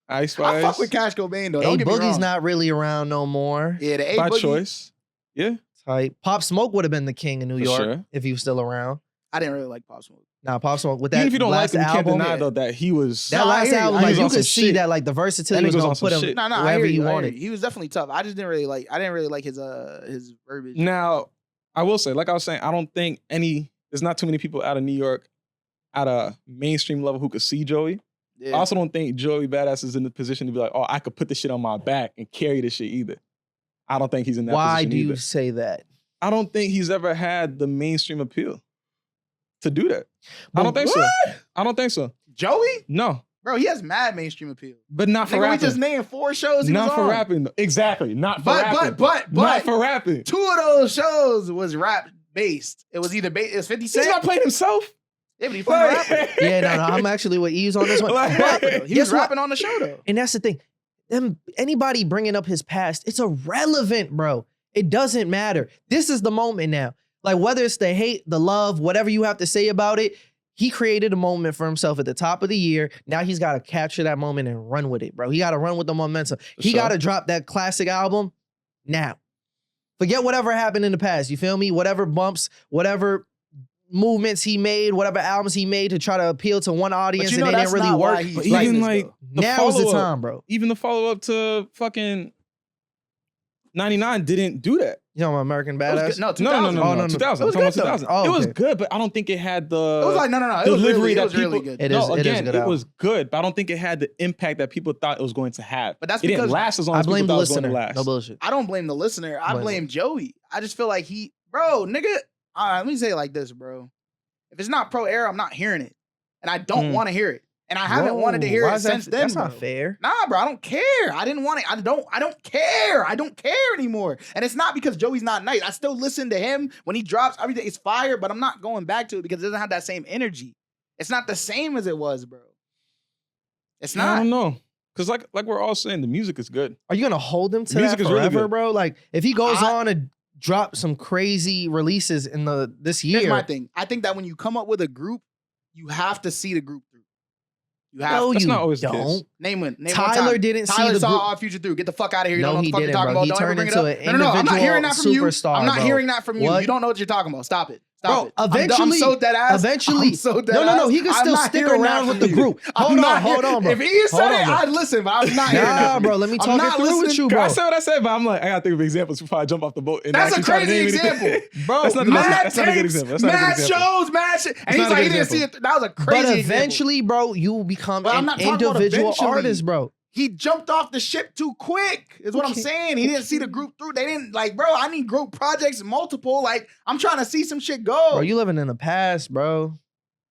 Ice Spice. I fuck with Cash Cobain though. Hey, Don't get me Boogie's wrong. not really around no more. Yeah, the A by Boogie. choice. Yeah. Type. Pop Smoke would have been the king in New For York sure. if he was still around. I didn't really like Pop Smoke. Nah, Pop Smoke with that Even if you don't like last him, you can't album, deny though that he was. that No, I last hear you. album, I like hear you you. could On some see shit. that like the versatility That was nigga was gonna on some put him shit. No, I wherever hear you I hear wanted. He was definitely tough. I just didn't really like. I didn't really like his verbiage. Now, I will say, like I was saying, I don't think there's not too many people out of New York at a mainstream level who could see Joey. Yeah. I also don't think Joey Badass is in the position to be like, oh, I could put this shit on my back and carry this shit either. I don't think he's in that Why position do you either. say that? I don't think he's ever had the mainstream appeal. to do that. I don't think so. I don't think so. Joey? No. Bro, he has mad mainstream appeal. But not for Nigga, rapping. we just named 4 shows he Not was for on. rapping. Though. Exactly. Not for rapping. But not for rapping. 2 of those shows was rap based. It was either it was 50 Cent. He's not playing himself. Yeah, but he fucking rapping. Yeah, no, I'm actually with Eves on this one. But He was rapping on the show though. And that's the thing. Anybody bringing up his past, it's irrelevant, bro. It doesn't matter. This is the moment now. Like whether it's the hate, the love, whatever you have to say about it, he created a moment for himself at the top of the year. Now he's got to capture that moment and run with it, bro. He got to run with the momentum. He got to drop that classic album now. Forget whatever happened in the past. You feel me? Whatever bumps, whatever movements he made, whatever albums he made to try to appeal to one audience and they didn't really work. But even like now's the time, bro. Even the follow-up to fucking 99 didn't do that. You know, American Badass? No, 2000. No, 2000. It was good, 2000. though. It was Okay. good, but I don't think it had the It was like, no. It was delivery really, that it was people. really good. It is a Again, good it album. was good, but I don't think it had the impact that people thought it was going to have. But that's it didn't because last as long I as people blame thought the it was going to listener. last. No bullshit. I don't blame the listener. I Blame blame Joey. I just feel like bro, nigga. All right, let me say it like this, bro. If it's not pro era, I'm not hearing it, and I don't want to hear it, and I haven't wanted to hear Why it is that- since then. That's bro. not fair. Nah, bro, I don't care. I didn't want it. I don't care. I don't care anymore. And it's not because Joey's not nice. I still listen to him when he drops everything. It's fire, but I'm not going back to it because it doesn't have that same energy. It's not the same as it was, bro. It's I not. don't know. Because like we're all saying, the music is good. Are you gonna hold him to Music that is really forever, good. bro? Like if he goes on to drop some crazy releases in this year. Here's my thing. I think that when you come up with a group, you have to see the group through. You have No, to. That's you not always the case. don't. Name one. Name Tyler one time. didn't see Tyler the saw group. All Future through. Get the fuck out of here. You No, don't know he what the fuck didn't, you're talking bro. about. He Don't ever turned bring it into up. an No. I'm not hearing individual that from you. superstar, I'm not bro. hearing that from you. What? You don't know what you're talking about. Stop it. Bro, Stop it. eventually, I'm so dead ass. eventually, I'm so dead no, ass. he can I'm still not stick hearing that around with from the you. group. I'm not Hold on, bro. If he said Hold it, on, bro. I'd listen, but I'm not hearing that Nah, from bro, you. let me I'm talk it not through with listening. you, I bro. said what I said, but I'm like, I gotta think of examples before I jump off the boat. And That's a actually try to crazy name anything. example. Bro, That's not good Mad example. tapes, That's not a good mad example. shows, mad shit. And It's he's not a like, he good didn't see example. it. That was a crazy But example. eventually, bro, you will become But I'm an not talking about individual eventually. artist, bro. He jumped off the ship too quick, is what I'm Okay. saying. He didn't see the group through. They didn't, like, bro, I need group projects, multiple. Like, I'm trying to see some shit go. Bro, you living in the past, bro.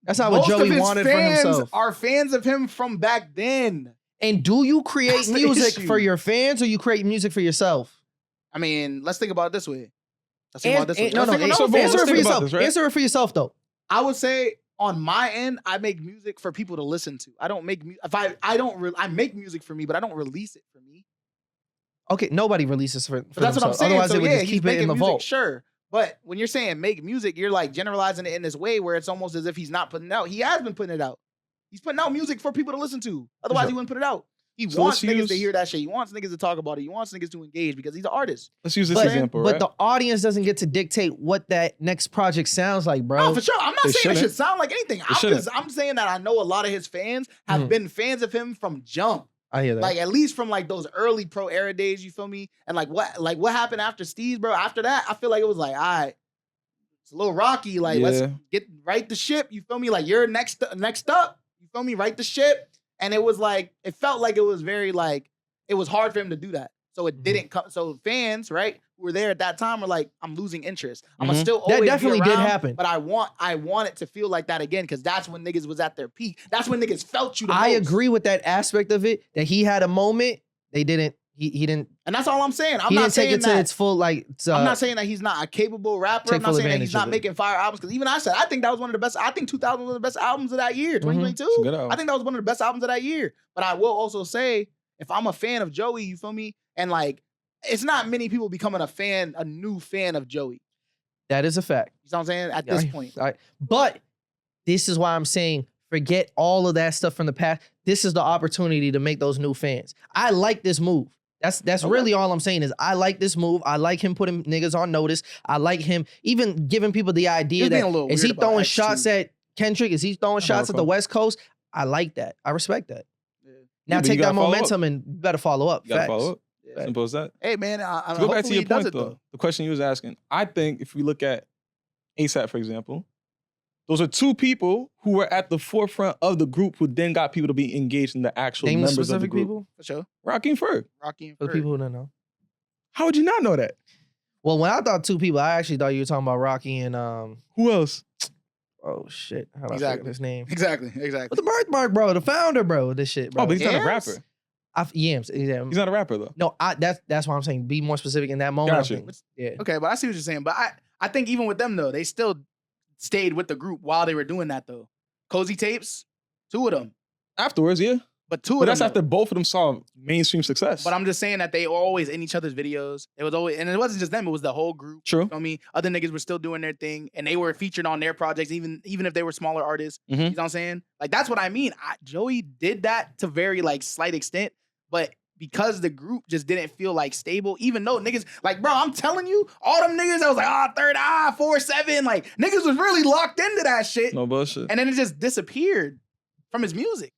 That's not what Most of Joey his wanted for fans himself. are fans of him from back then. And do you create That's the music issue. for your fans or you create music for yourself? I mean, let's think about it this way. Let's think about it this way. No, Let's think about so it both this answer way. it for think about yourself. this, right? Answer it for yourself, though. I would say on my end, I make music for people to listen to. I don't make I make music for me, but I don't release it for me. Okay, nobody releases for But that's what I'm themselves. saying. Otherwise, So they would yeah, just he's keep it making in the music, vault. sure. But when you're saying make music, you're like generalizing it in this way where it's almost as if he's not putting it out. He has been putting it out. He's putting out music for people to listen to. Otherwise, Sure. he wouldn't put it out. He So wants let's niggas use- to hear that shit. He wants niggas to talk about it. He wants niggas to engage because he's an artist. Let's use this But, example, but right? the audience doesn't get to dictate what that next project sounds like, bro. No, for sure. I'm not They saying it shouldn't. should sound like anything. shouldn't. I'm saying that I know a lot of his fans have been fans of him from jump. I hear that. Like at least from like those early pro era days, you feel me? And like what happened after Steve's, bro? After that, I feel like it was like, all right, it's a little rocky. Like let's Yeah. get right the ship. You feel me? Like you're next up. You feel me? Right the ship. And it was like it felt like it was very like it was hard for him to do that. So it didn't come. So fans, right, who were there at that time were like, I'm losing interest. I'm gonna still always That definitely be did around, happen. But I want it to feel like that again because that's when niggas was at their peak. That's when niggas felt you the I most. agree with that aspect of it. That he had a moment. They didn't. He didn't. And that's all I'm saying. I'm He not didn't take saying it to that. its full like. I'm not saying that he's not a capable rapper. Take I'm not full saying that advantage he's not of it. making fire albums. Because even I said, I think that was one of the best. I think 2000 was one of the best albums of that year, 2022. It's a good album. I think that was one of the best albums of that year. But I will also say, if I'm a fan of Joey, you feel me? And like, it's not many people becoming a new fan of Joey. That is a fact. You know what I'm saying? At this point. But this is why I'm saying forget all of that stuff from the past. This is the opportunity to make those new fans. I like this move. That's really all I'm saying is I like this move. I like him putting niggas on notice. I like him even giving people the idea He's being a that little is he weird about throwing X, shots too. at Kendrick? Is he throwing shots at the West Coast? I like that. I respect that. Yeah. Now Yeah, but take you that gotta follow momentum and you better follow up. You gotta Facts. follow up. Yeah. Simple as that. Hey man, To go back to hopefully your he does point, it, though, the question you was asking, I think if we look at ASAP, for example, those are two people who were at the forefront of the group who then got people to be engaged in the actual Name the members of the specific group. people For sure. Rocky and Ferg. Rocky and for the Ferg. people who don't know. How would you not know that? Well, when I thought two people, I actually thought you were talking about Rocky and Who else? Oh shit! How do I Exactly. forget his name? Exactly. But the birthmark, bro, the founder, bro, this shit, bro. Oh, but he's not a Yams? rapper. Yams. Yeah. He's not a rapper though. No, that's why I'm saying be more specific in that moment. Gotcha. I think. Yeah. Okay, but I see what you're saying. But I think even with them though, they still stayed with the group while they were doing that though. Cozy Tapes, 2 of them. Afterwards, yeah. But 2 But of that's them. after both of them saw mainstream success. But I'm just saying that they were always in each other's videos. It was always, and it wasn't just them, it was the whole group. True. You know what I mean? Other niggas were still doing their thing and they were featured on their projects, even if they were smaller artists. Mhm. You know what I'm saying? Like that's what I mean. Joey did that to very like slight extent, but because the group just didn't feel like stable, even though niggas, like, bro, I'm telling you, all them niggas that was like, 3rd eye, 4-7, like niggas was really locked into that shit. No bullshit. And then it just disappeared from his music.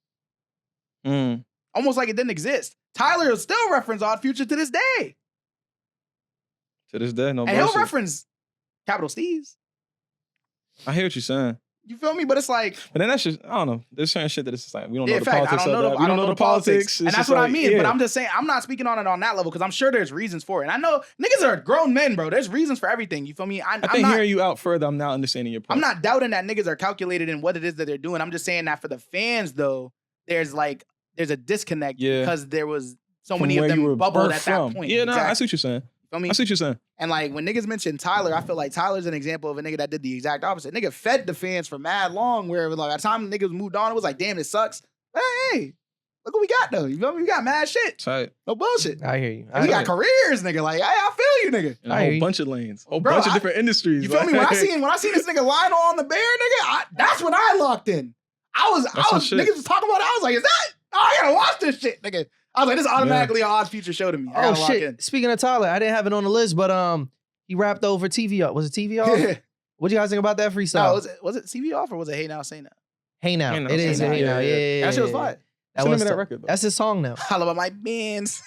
Mm. Almost like it didn't exist. Tyler will still reference Odd Future to this day. To this day, no And he'll bullshit. reference Capital Steez. I hear what you're saying. You feel me? But it's like, But then that's just, I don't know. There's certain shit that it's just like, we don't know yeah, the fact, politics I don't of know that. the, We I don't know the politics. And It's that's just what I like, mean. But yeah. I'm just saying, I'm not speaking on it on that level because I'm sure there's reasons for it. And I know niggas are grown men, bro. There's reasons for everything. You feel me? I I'm think not, hearing you out further, I'm now understanding your point. I'm not doubting that niggas are calculated in what it is that they're doing. I'm just saying that for the fans, though, there's a disconnect because there was so From many of where you were them bubbled birthed at that from. point. Yeah, no, I Exactly. see what you're saying. Feel me? I see what you're saying. And like when niggas mention Tyler, I feel like Tyler's an example of a nigga that did the exact opposite. Nigga fed the fans for mad long, where it was like by the time niggas moved on, it was like, damn, it sucks. But hey, look what we got though. You feel me? We got mad shit. Tight. No bullshit. I hear you. And we got careers, nigga. Like, I feel you, nigga. And a I hear whole you. bunch of lanes. A whole Bro, bunch of different industries. You feel me? When I seen this nigga Lionel on the bear, nigga, that's when I locked in. That's some shit. Niggas was talking about it. I was like, is that? Oh, I gotta watch this shit, nigga. I was like, this is automatically an Odd Future show to me. I Oh gotta lock shit! in. Speaking of Tyler, I didn't have it on the list, but he rapped over TV off. Was it TV off? What do you guys think about that freestyle? No, was it CV off or was it Hey Now Say Now? Hey now, Hey Now, it Say is Now. Hey now. Yeah. That shit was fire. What's the name of that record, though? That's his song now. All about my bands.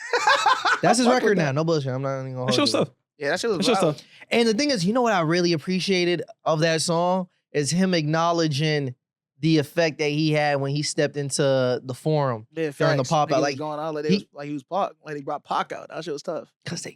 That's his Fuck record with now. that. No bullshit. I'm not even gonna That's hold your you. stuff. Yeah, that shit was That's your wild. stuff. And the thing is, you know what I really appreciated of that song is him acknowledging the effect that he had when he stepped into the forum Yeah, during the facts. pop Niggas out. was Like, going on like, he- he was Pac, like he brought Pac out. That shit was tough. cause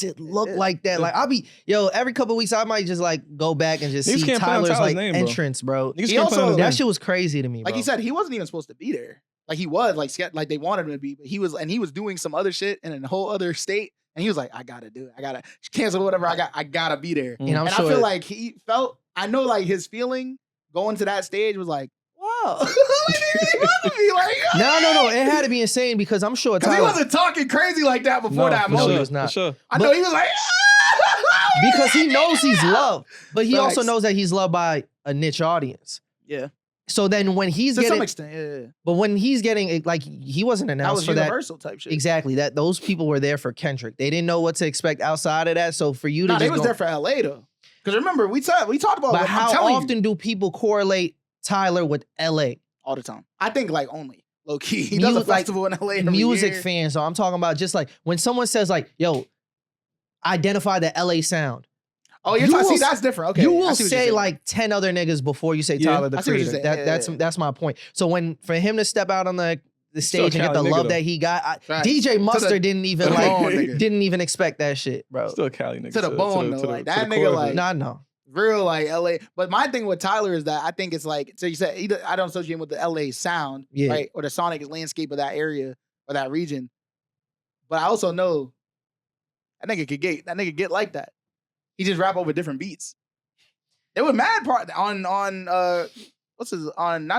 it looked Yeah. like that. Like I'll be every couple of weeks I might just like go back and just Niggas see can't play on Tyler's Tyler's like name, bro. entrance, bro. Niggas He can't play on also- his That name. shit was crazy to me, bro. Like he said, he wasn't even supposed to be there. Like he was like they wanted him to be, but he was doing some other shit in a whole other state, and he was like, I gotta do it. I gotta cancel whatever. I gotta be there. And I'm And sure I feel like he felt. I know like his feeling going to that stage was like, wow, like he really wanted me, like. no. It had to be insane because I'm sure Because he Tyler, wasn't talking crazy like that before that for No, moment. he sure, was not. For sure. I know he was like, because he knows he's loved, but he also Facts. knows that he's loved by a niche audience. yeah, So then when he's to some getting, extent, yeah. but when he's getting like he wasn't That announced was for that. universal type shit. Exactly. That those people were there for Kendrick. They didn't know what to expect outside of that. So for you to No, just they was go, there for LA though. Because remember, we talked about. but I'm how telling you, often do people correlate Tyler with LA? all the time. I think like only low key. He does a Like, festival in LA every music year. fans. So I'm talking about just like when someone says like, "Yo, identify the LA sound." Oh, you're You talking. will- See, that's different. Okay, You I will see what you're say saying. like 10 other niggas before you say Yeah. Tyler the I see what you're creator. saying. Yeah, That's my point. So when for him to step out on the Still a stage and get the Cali nigga, love though. that he got, Facts. DJ Mustard the- didn't even to the like bone, nigga. didn't even expect that shit, bro. Still a Cali nigga. To the bone, though, like, that nigga, core of like- it. Nah, no. real like LA. But my thing with Tyler is that I think it's like, so you said I don't associate him with the LA sound, Yeah. right, or the sonic landscape of that area or that region. But I also know that nigga get like that. He just rap over different beats. There was mad part on not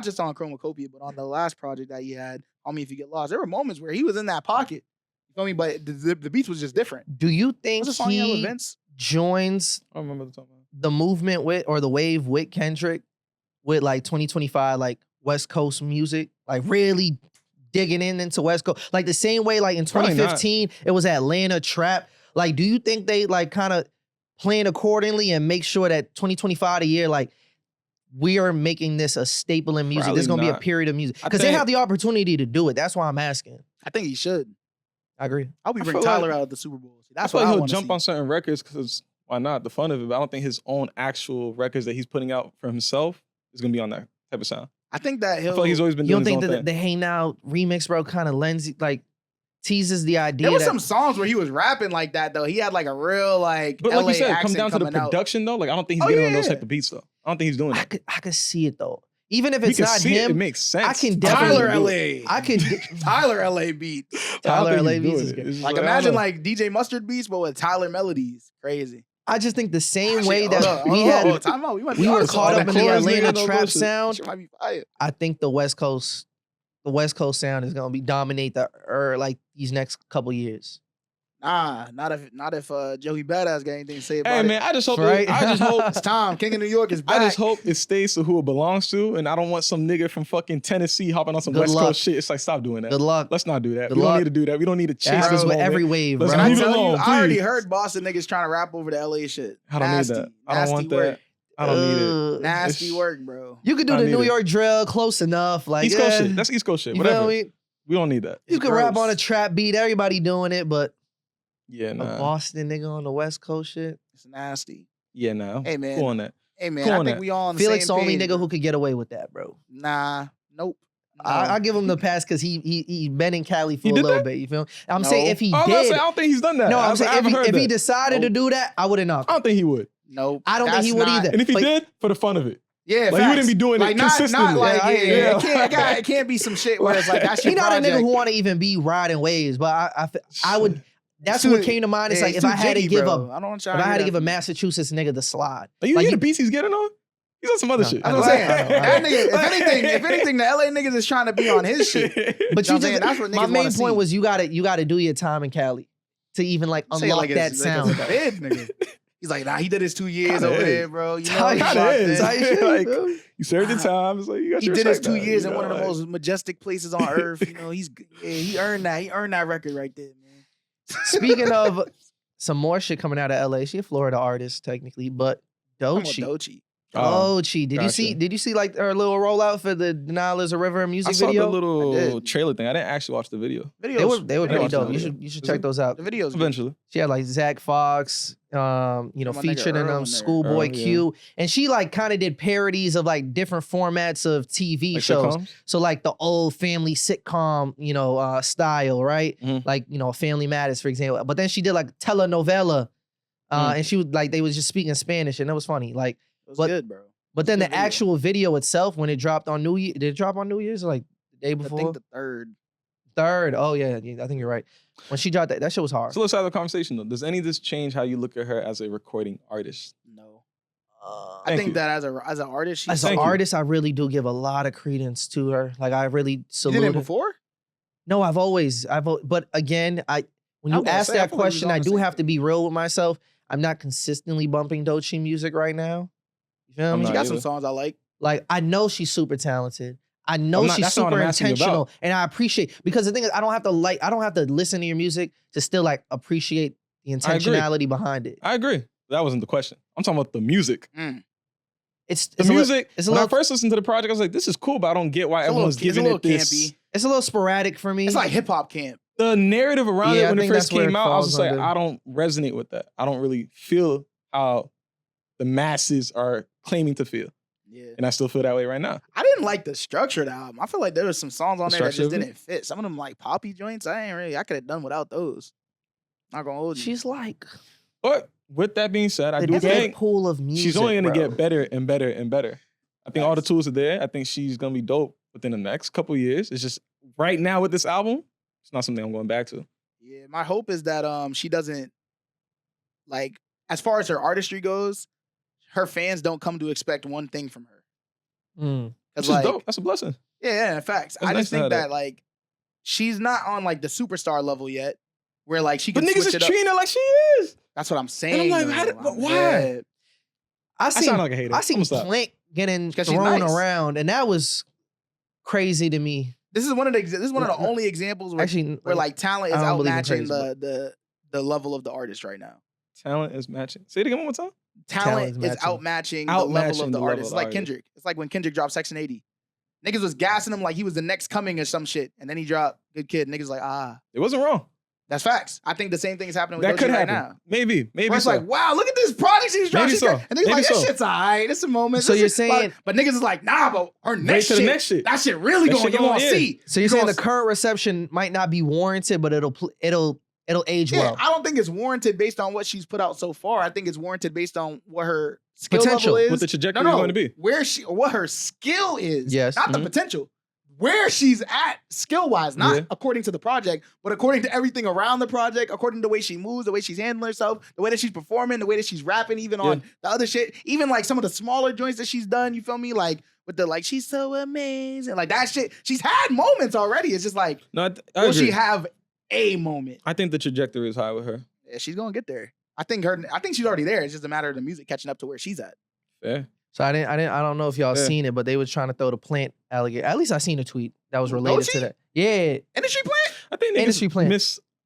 just on Chromacopia, but on the last project that he had, On Me If You Get Lost. There were moments where he was in that pocket. You feel me? But the beats was just different. Do you think What's the song he had with he Vince? joins I don't remember the time. the movement with or the wave with Kendrick with like 2025 like West Coast music, like really digging into West Coast, like the same way like in Probably not. 2015 it was Atlanta trap. Like, do you think they like kind of plan accordingly and make sure that 2025 a year like we are making this a staple in music? Probably There's gonna be a not. period of music I because they think- have the opportunity to do it. That's why I'm asking. I think he should. I agree. I hope he I bring feel Tyler like- out of the Super Bowl. See, I that's feel what like I he'll want to jump see. on certain records because why not? The fun of it. But I don't think his own actual records that he's putting out for himself is gonna be on that type of sound. I think that I he'll. feel like he's always been You doing don't think his own that thing. the Hey Now remix, bro, kind of lends like teases the idea There was that some songs where he was rapping like that though. He had like a real like. But like LA you said, it comes accent down to the coming out. production though. Like I don't think he's Oh, getting on those yeah. type of beats though. I don't think he's doing that. I could see it though. Even if We it's can not see him, it makes sense. I can definitely Tyler do it. LA. I could. Tyler LA beats. Tyler I don't LA think beats he's is doing it. good. It's just Like I don't imagine know. like DJ Mustard beats, but with Tyler melodies. Crazy. I just think the same Actually, way that hold we on, had, time out. We we were caught up in the chorus, nigga, Atlanta no trap bullshit. sound. Shit might be fire. I think the West Coast sound is gonna be dominate like these next couple years. Nah, not if Joey Badass got anything to say about Hey it. man, I just hope. Right? I just hope. It's time. King of New York is back. I just hope it stays to who it belongs to, and I don't want some nigga from fucking Tennessee hopping on some Good West luck. Coast shit. It's like, stop doing that. Good luck. Let's not do that. Good We luck. don't need to do that. We don't need to That chase happens this with moment. every wave, Let's bro. Can I leave it tell you, alone, I already please. heard Boston niggas trying to rap over the LA shit. I don't Nasty, need that. I don't want work. that. I don't need it. Ugh. Nasty It's- work, bro. You could do I the need New it. York drill close enough. Like East Coast yeah, shit. That's East Coast shit. you Whatever. feel me? We don't need that. You It's could rap gross. on a trap beat. Everybody doing it, but Yeah, a nah. Boston nigga on the West Coast shit. It's nasty. Yeah, nah. Hey, man. Cool on that. Hey man, Cool I on think that. we all on the Felix the same only page, nigga bro. who could get away with that, bro. Nah, nope. No. I give him the pass because he been in Cali for He a did little that? bit. You feel me? I'm No. saying if he I was about to did, say, I don't think he's done that. no, I I'm saying haven't heard if he that. decided to do that, I wouldn't knock. I don't think he would. Nope. I don't think he That's would not- either. And if he But- did, for the fun of it. Yeah, Like, he facts. wouldn't be doing it like, not, consistently. Not like, Yeah, yeah, yeah. It can't be some shit where it's like, that's He your not a project. nigga who want to even be riding waves, but I would. That's Too- what came to mind. It's yeah, like he's if too I had to jiggy, give bro. a I don't want if y'all I to had hear to give a that. Massachusetts nigga the slide. Like, you Like, hear you- the beats he's getting on? He's on some other No, shit. I I'm know, saying, I know. that nigga, if anything, the LA niggas is trying to be on his shit. But You know you what I'm just saying? That's what my niggas main wanna point see. was you gotta do your time in Cali to even like Say it unlock like that it's sound. a bid, nigga. He's like, nah, he did his 2 years Kinda over is. there, bro. You know, Type he Kinda locked is. in. Type shit, Like, bro. you served your time. It's like, you got He your did his respect 2 now, years you in know, one of the like- most majestic places on earth. You know, he earned that. He earned that record right there, man. Speaking of some more shit coming out of LA, she a Florida artist technically, but Come on, Doechii. Doechii. Doechii. Did you see? gotcha. Did you see like her little rollout for the Nile is a River music I saw video? the little I did. trailer thing. I didn't actually watch the video. Videos. They were I pretty watched dope. the You video. should Is check it? those out. The videos. good. Eventually. She had like Zach Fox, my nigga featured in Herro in there. Schoolboy Herro, yeah. Q, and she like kind of did parodies of like different formats of TV Like shows. sitcoms? So like the old family sitcom, style, right? Mhm. Like Family Matters, for example. But then she did like telenovela, and she was like they was just speaking Spanish, and that was funny. Like, It was But- good, bro. but then Good the video. actual video itself, when it dropped on New Year, did it drop on New Year's or like the day I before? think the third. Third. Oh yeah, I think you're right. When she dropped that shit was hard. So let's have the conversation though. Does any of this change how you look at her as a recording artist? No. Uh, I Thank think you. that as an artist, she's as an Thank you. artist, I really do give a lot of credence to her. Like I really You salute did it her. before? No, but again, when I'm you gonna ask say, I that feel like we was question, on I the do same have to page. be real with myself. I'm not consistently bumping Doechii music right now. You feel I'm me? She not got some either. songs I like. Like I know she's super talented. I know I'm not- she's that's not what super I'm asking you intentional, about. and I appreciate because the thing is, I don't have to listen to your music to still like appreciate the agree. intentionality behind it. I agree. That wasn't the question. I'm talking about the music. It's The a little- music. it's a when I little- first listened to the project, I was like, this is cool, but I don't get why It's a everyone's little, it's a giving little it this. campy. It's a little sporadic for me. It's like hip hop camp. The narrative around Yeah, it I when it think first that's where came it out, I was falls just like, under. I don't resonate with that. I don't really feel how the masses are claiming to feel. Yeah. And I still feel that way right now. I didn't like the structure of the album. I feel like there was some songs on The there that structure just of it? didn't fit. Some of them like poppy joints. I could have done without those. Not gonna hold you. she's like But with that being said, I the do think Deadpool of music. she's only going to bro. get better and better and better. I think all the Facts. tools are there. I think she's going to be dope within the next couple of years. It's just right now with this album, it's not something I'm going back to. Yeah, my hope is that she doesn't like as far as her artistry goes, her fans don't come to expect one thing from her. Mm. Which 'Cause, is like, dope. That's a blessing. yeah, in facts. That's I nice just to think have that that. like she's not on like the superstar level yet, where like she But can niggas switch is it up. treating her like she is. That's what I'm saying. like, though. how did- I'm but why? mad. I sound seen like a hater. I I'm seen gonna stop. Plank getting Because she's thrown nice. around, and that was crazy to me. This is one of the only examples where, Actually, where like talent is I don't believe in outmatching crazy, the level of the artist right now. Talent is matching. Say it again one more time. Talent is is outmatching the level Outmatching of the the level artist. of It's the like artist. Kendrick. It's like when Kendrick dropped Section 80. Niggas was gassing him like he was the next coming or some shit. And then he dropped Good Kid. Niggas like, It wasn't wrong. that's facts. I think the same thing is happening with That Doechii could right happen. now. Maybe Where it's so. like, wow, look at this project she's dropping. Maybe so. And niggas Maybe like, this so. shit's all right. It's a moment. So This you're shit- like- saying- but niggas is like, nah, but her Wait next till shit, the next shit. that shit really That going, shit you going, gonna yeah. see. So you're You saying gonna the current reception might not be warranted, but it'll it'll age Yeah, well. I don't think it's warranted based on what she's put out so far. I think it's warranted based on what her skill Potential. level is. What the trajectory is going to be. What her skill is. Yes. Not the potential. Where she's at skill-wise, not according to the project, but according to everything around the project, according to the way she moves, the way she's handling herself, the way that she's performing, the way that she's rapping, even on the other shit, even like some of the smaller joints that she's done, you feel me? Like with the like, she's so amazing. Like that shit. She's had moments already. It's just like, I will agree. she have a moment? I think the trajectory is high with her. Yeah, she's gonna get there. I think she's already there. It's just a matter of the music catching up to where she's at. Yeah. So I don't know if y'all seen it, but they was trying to throw the plant alligator. At least I seen a tweet that was related to Doechii? that. Yeah. Industry plant? I think Industry niggas plant.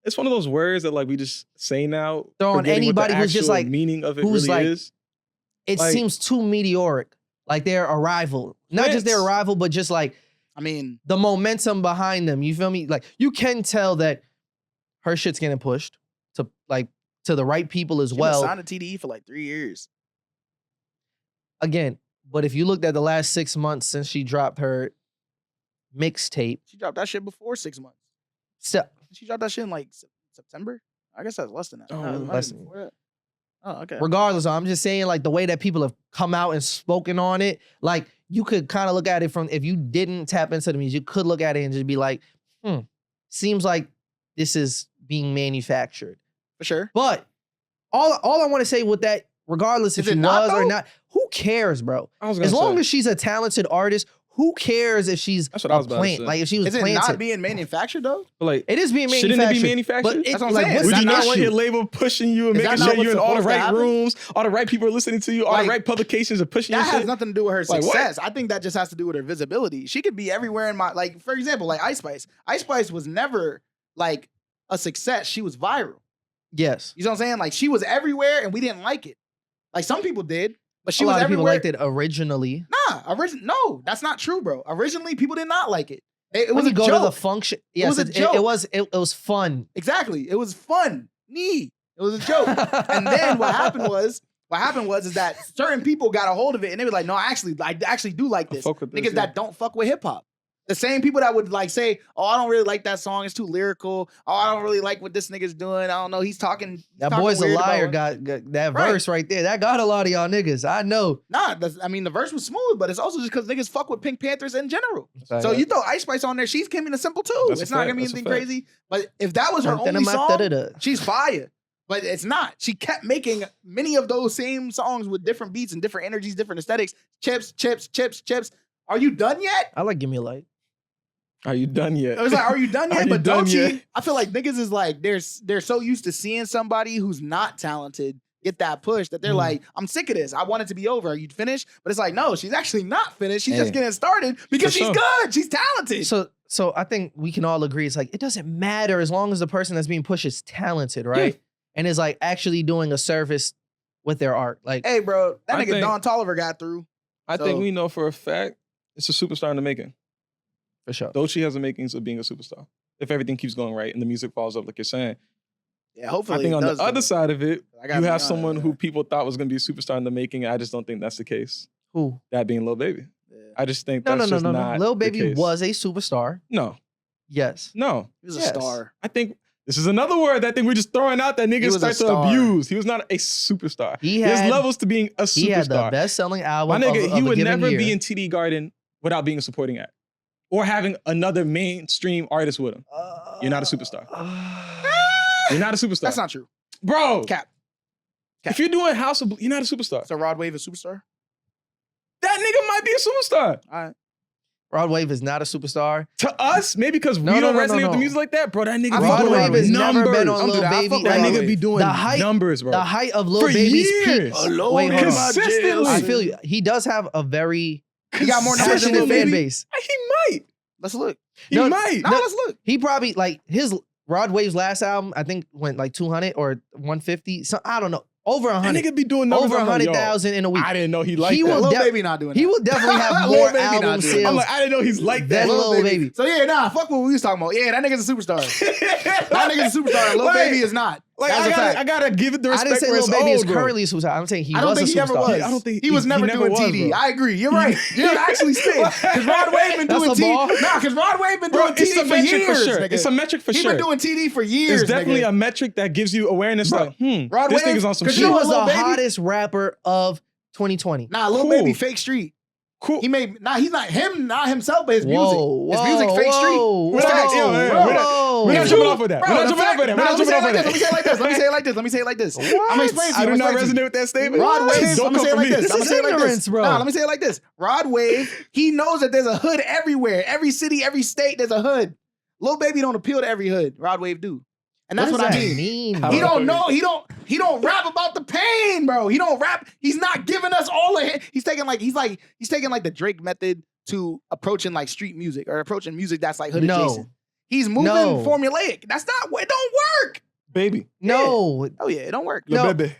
it's one of those words that like we just say now. Throwing forgetting what the anybody who's just actual like- meaning of it who's really like- is. It Like- seems too meteoric. Like their arrival. Not just their Plants. arrival, but just like I mean, the momentum behind them. You feel me? Like you can tell that her shit's getting pushed to the right people as she well. signed to TDE for like 3 years. Again, but if you looked at the last 6 months since she dropped her mixtape, She dropped that shit before 6 months. She dropped that shit in like September. I guess that's less than that. Oh, No, it might less have been than- before that. Oh, okay. regardless, I'm just saying like the way that people have come out and spoken on it, like you could kind of look at it from, if you didn't tap into the music, you could look at it and just be like, seems like this is being manufactured. For sure. But all I want to say with that, regardless if Is she it not, was or though? not, who cares, bro? I was gonna As long say. as she's a talented artist, who cares if she's That's what I was about to plant? say. Like if she was Is it planted. not being manufactured though? But like, It is being manufactured. shouldn't it be manufactured? But That's what I'm like, saying. what's Would the you not want issue? your label pushing you and Is that making not sure you're in what's all the supposed to right happen? rooms, all the right people are listening to you, all Like, the right publications are pushing your That has shit? nothing to do with her Like, what? success. I think that just has to do with her visibility. She could be everywhere in my, like, for example, like Ice Spice. Ice Spice was never like a success. She was viral. Yes. You know what I'm saying? Like she was everywhere and we didn't like it. Like some people did, but she A was lot of people everywhere. liked it originally. No, that's not true, bro. Originally, people did not like it. It When was you a go joke. to the function. Yes, was a it joke. was fun. Exactly. It was fun. It was a joke. And then what happened was is that certain people got a hold of it and they were like, no, I actually do like I this. fuck with this, Niggas that don't fuck with hip hop. The same people that would like say, oh, I don't really like that song. It's too lyrical. Oh, I don't really like what this nigga's doing. I don't know. He's talking. That talking boy's a weird liar. about- Got that Right. verse right there. That got a lot of y'all niggas. I know. Nah, I mean, the verse was smooth, but it's also just because niggas fuck with Pink Panthers in general. So you throw Ice Spice on there, she's keeping it simple too. That's a It's not gonna be fact. That's a anything fact. crazy. But if that was her only song, she's fire. But it's not. She kept making many of those same songs with different beats and different energies, different aesthetics. Chips. Are you done yet? I like Give Me a Light. Are you done yet? It was like, are you done Are yet? you But done Doechii, yet? I feel like niggas is like, they're so used to seeing somebody who's not talented get that push that they're like, I'm sick of this. I want it to be over. Are you finished? But it's like, no, she's actually not finished. She's just Yeah. getting started because For she's sure. good. She's talented. So I think we can all agree it's like it doesn't matter as long as the person that's being pushed is talented, right? And is like actually doing a service with their art. Like Hey, bro, that I nigga think- Don Tolliver got through. I So- think we know for a fact it's a superstar in the making. for sure. Doechii has the makings of being a superstar. If everything keeps going right and the music follows up like you're saying. Yeah, hopefully. I think it on the does, other though. side of it, I gotta you be have honest, someone yeah. who people thought was going to be a superstar in the making. I just don't think that's the case. Who? That being Lil Baby. Yeah. I just think No, that's no, just no. not Lil the Baby case. was a superstar. No. Yes. No. He was a Yes. star. I think this is another word that I think we're just throwing out that He niggas was a start to star. abuse. He was not a superstar. He There's had levels to being a he had the superstar. best-selling My album. nigga, of he a would given never year. be in TD Garden without being a supporting act or having another mainstream artist with him. You're not a superstar. You're not a superstar. That's not true. Bro, Cap. if you're doing House of Blues, you're not a superstar. So Rod Wave is superstar? That nigga might be a superstar. All right. Rod Wave is not a superstar. To us, maybe because No, we no, don't no, resonate no, with the no. music like that, bro. That nigga I be fuck doing with Rod Wave has never numbers. been on Don't do Lil that. I Baby. fuck with That Rod nigga Wave. be doing The height- numbers, bro. The height of Lil For Baby's years. peak. Alone Wait, hold in on. my Consistently. jail I cell. feel you. He does have a very He got more numbers than passionate Lil fan Baby. base. He might. Let's look. He No, might. No, let's look. He probably like his Rod Wave's last album. I think went like 200 or 150. So I don't know. Over That 100. nigga be doing numbers. Over I'm like, yo, 100,000 in a week. I didn't know he liked He that. will Lil def- Baby not doing that. He will definitely have Lil more Baby not album doing that. sales. I'm like, I didn't know he's like That that. Lil Baby. So yeah, nah, fuck what we was talking about. Yeah, that nigga's a superstar. That nigga's a superstar. Lil Wait. Baby is not. Like That's a fact. I gotta give it the I respect didn't say where Lil it's Baby is owed, bro. currently a superstar. I'm saying he I don't was think a he ever superstar. was. I don't think he was he never never doing was, TD. bro. I agree. You're right. You're actually spit. Because Rod Wave been That's doing a ball. TD. Nah, because Rod Wave been Bro, doing it's a TD for metric years. for sure. Nigga. It's a metric for He sure. been doing TD for years. It's definitely nigga. a metric that gives you awareness. Bro, Like, Rod this Wave- nigga's on some 'cause He shit. you know was Lil the Baby? hottest rapper of 2020. Nah, Lil Cool. Baby fake street. Cool. He made he's not himself, but his Whoa, music. His music fake street. whoa, It's facts. whoa, Bro, whoa. We're not If jumping you- off of that. bro, We're not the jumping fact- off of that. nah, We're not let me jumping off say of it that. Let me say it like this. Let me say it like this. Let me say it like this. I'm gonna explain to you. I do I'm not gonna explain to resonate you. with that statement. Rod Wave, Don't I'm gonna say it come like for me. this. I'm gonna say it like ignorance, this. bro. Nah, let me say it like this. Rod Wave, he knows that there's a hood everywhere. Every city, every state, there's a hood. Lil Baby don't appeal to every hood. Rod Wave do. And that's what I mean. bro? He don't know. He don't rap about the pain, bro. He don't rap. He's not giving us all of it. He's taking like the Drake method to approaching like street music or approaching music that's like hood adjacent. He's moving formulaic. That's not. It don't work. Baby. No, Oh yeah, it don't work. no. Lil Baby.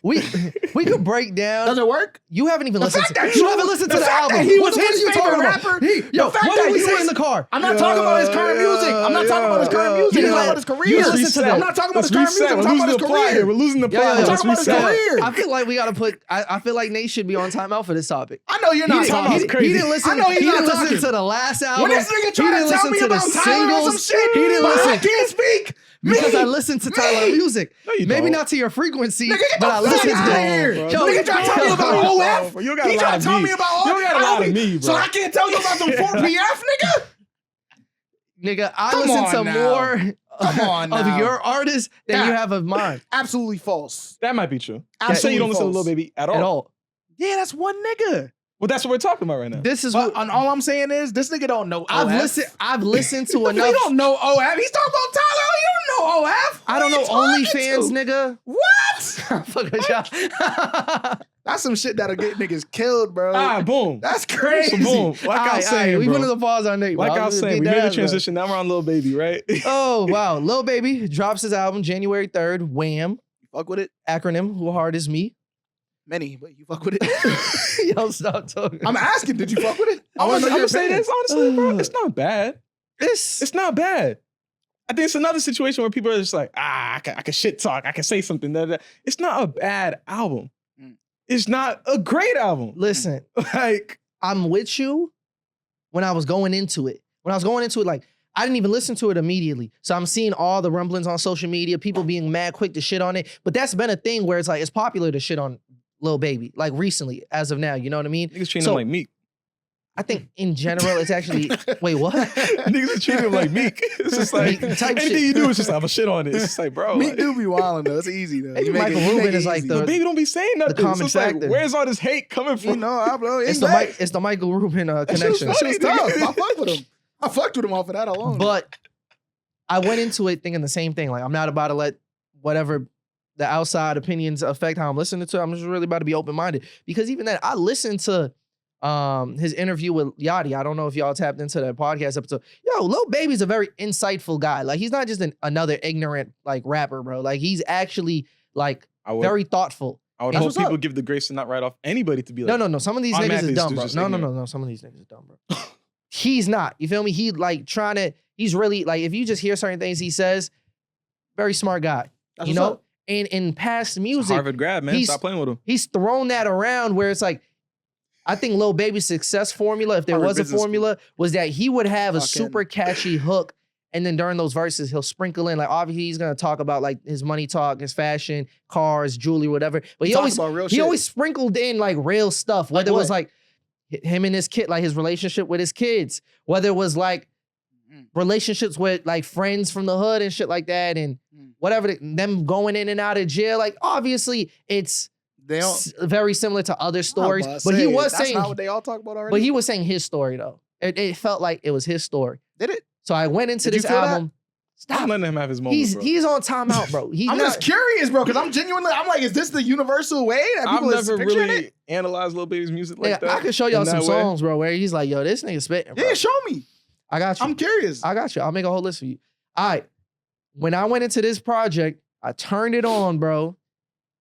We could break down. Does it work? You haven't even The listened fact to. that You you- haven't listened to the the fact album. that he What was the fuck his are you talking favorite about? rapper, Yo, the fact what that are he we doing says- in the car? I'm not talking about his current music. I'm not talking about his current music. I'm talking about his career. Let's listen to that. I'm not talking about his Let's current music. reset. I'm We're talking losing about the his plot here. career. We're losing the Yo, plot. yo, Let's talking about his reset. career. I feel like we gotta put. I feel like Nate should be on timeout for this topic. I know you're not talking about about crazy. He didn't listen. I know he's he not didn't listen talking. to the last album. When this nigga He trying didn't to tell listen me to the about Tyler or some singles. shit, He didn't but I listen can't speak. because Me. I listened to Tyler music. No, you Maybe don't. not to your frequency, Nigga, get but the I fuck listened out to of here. bro. Yo, Nigga trying to tell me about Yo, OF. bro, you got a He lot trying of to tell me. me about You got a lot of me, bro. So I can't tell you about some 4PF, nigga. Nigga, I Come listen on to now. more Come on of now. your artists than Yeah. you have of mine Absolutely false. That might be true. You Absolutely say you don't listen to false. Lil Baby at all. at all. Yeah, that's one nigga. Well, that's what we're talking about right now. This is But what all I'm saying is this nigga don't know I've OF. listened. I've listened to You enough. don't know OF. He's talking about Tyler. You don't know OF. I don't know Who you talking OnlyFans, to? nigga. What? Fuck with y'all. That's some shit that'll get niggas killed, bro. Boom. That's crazy. So boom. Like I was saying, we bro. went to the pause on Nate. Like bro. I was I'm saying, we gonna made get the down, transition. Now we're on Lil Baby, right? bro. Oh wow, Lil Baby drops his album January 3rd. WHAM Fuck with it. acronym. Who hard is me? Many, but you fuck with it. Yo, stop talking. I'm asking, did you fuck with it? I I'm wanna know your gonna say opinion. this honestly, bro. It's not bad. This It's not bad. I think it's another situation where people are just like, I can shit talk. I can say something. It's not a bad album. Mm. It's not a great album. listen. Like, I'm with you when I was going into it. When I was going into it, like, I didn't even listen to it immediately. So I'm seeing all the rumblings on social media, people being mad quick to shit on it. But that's been a thing where it's like, it's popular to shit on Lil Baby, like recently, as of now. You know what I mean? niggas treating So- him like Meek. I think in general, it's actually, wait, what? Niggas are treating him like Meek. It's just like, Meek type anything shit. you do is just, I'm a shit on it. It's just like, bro. Me like, do be wildin' though. It's easy though. Maybe You make Michael it- you Rubin make it is like easy. the- Lil Baby don't be saying nothing. common So it's like, factor. where's all this hate coming You from? know, I blow. It's the Michael Rubin connection. That shit was tough. Funny, I fucked with him. I fucked with him off of that alone. But I went into it thinking the same thing. Like, I'm not about to let whatever the outside opinions affect how I'm listening to it. I'm just really about to be open-minded. Because even then, I listened to his interview with Yachty. I don't know if y'all tapped into that podcast episode. Yo, Lil Baby's a very insightful guy. Like, he's not just another ignorant, like, rapper, bro. Like, he's actually, like, I would, very thoughtful. I would That's hope what's people up. give the grace to not write off anybody to be like, No. Some of these niggas automatically is dumb, dude's bro. just No. ignorant. Some of these niggas is dumb, bro. He's not. You feel me? He like trying to, he's really like, if you just hear certain things he says, very smart guy. That's You what's know? up. And in past It's a music, Harvard grad, man. he's- Stop playing with him. he's thrown that around where it's like, I think Lil Baby's success formula, if there Harvard was a Business formula, was that he would have a Fucking- super catchy hook. And then during those verses, he'll sprinkle in, like, obviously he's gonna talk about like his money talk, his fashion, cars, jewelry, whatever. But he Talk always about real he shit. always sprinkled in like real stuff, Like whether it was what? like him and his kid, like his relationship with his kids, whether it was like Mm. relationships with like friends from the hood and shit like that, and whatever, them going in and out of jail. Like, obviously, it's They don't. very similar to other stories, I'm about to but he say, was that's saying, not what they all talk about already. but he was saying his story though. It felt like it was his story. did it. So I went into Did you this feel that? album. I'm Stop. letting him have his moment, bro. He's on timeout, bro. He's I'm not, just curious, bro, because I'm genuinely. I'm like, is this the universal way that I've people is never picturing really it? analyzed Lil Baby's music Nigga, like that. I can show y'all in some that way. songs, bro, where he's like, yo, this nigga spitting, bro. Yeah, show me. I got you. I'm curious. I got you. I'll make a whole list for you. All right. When I went into this project, I turned it on, bro.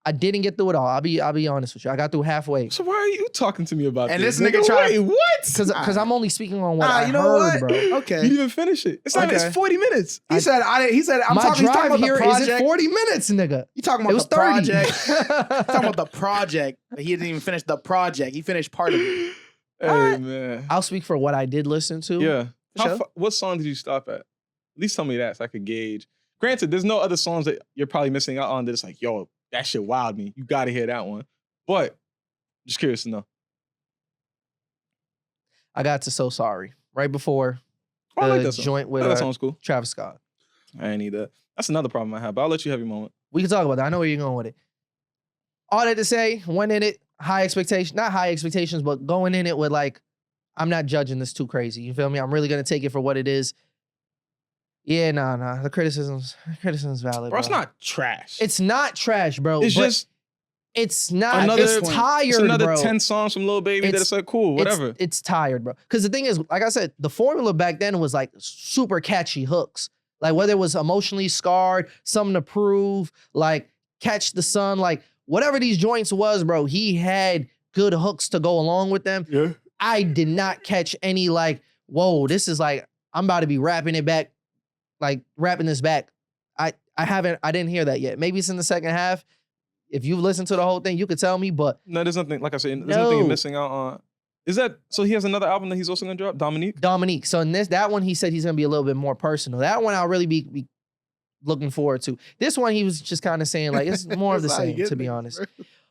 I didn't get through it all. I'll be honest with you. I got through halfway. So why are you talking to me about And this? this nigga tried- Wait, what? Because I'm only speaking on what I you know heard, what? bro. You Okay. didn't even finish it. It's not even, Okay. it's 40 minutes. He said I'm My talking, he's talking drive about here the is project. in 40 minutes, nigga. You talking It about was the 30. project. Talking about the project. But he didn't even finish the project. He finished part of it. Hey, man. I'll speak for what I did listen to. Yeah. Sure. What song did you stop at? At least tell me that so I could gauge. Granted, there's no other songs that you're probably missing out on that it's like, yo, that shit wowed me. You got to hear that one. But just curious to know. I got to So Sorry right before Oh, I like the that song. joint with That song's cool. Travis Scott. I ain't need that. That's another problem I have, but I'll let you have your moment. We can talk about that. I know where you're going with it. All that to say, went in it, high expectations, not high expectations, but going in it with like, I'm not judging this too crazy. You feel me? I'm really gonna take it for what it is. Yeah, nah. The criticism's valid. Bro, it's not trash. It's not trash, bro. It's but just it's not. another- It's tired, it's another bro. 10 songs from Lil Baby that It's- it's like, cool, whatever. It's tired, bro. Because the thing is, like I said, the formula back then was like super catchy hooks. Like whether it was Emotionally Scarred, Something to Prove, like Catch the Sun, like whatever these joints was, bro, he had good hooks to go along with them. Yeah. I did not catch any like, whoa, this is like, I'm about to be rapping it back, like rapping this back. I didn't hear that yet. Maybe it's in the second half. If you've listened to the whole thing, you could tell me, but No, there's nothing, like I said, there's nothing you're missing out on. Is that, so he has another album that he's also gonna drop, Dominique? So in that one, he said he's gonna be a little bit more personal. That one I'll really be looking forward to. This one, he was just kind of saying like it's more of the That's how you same, get to be niggas, honest. bro.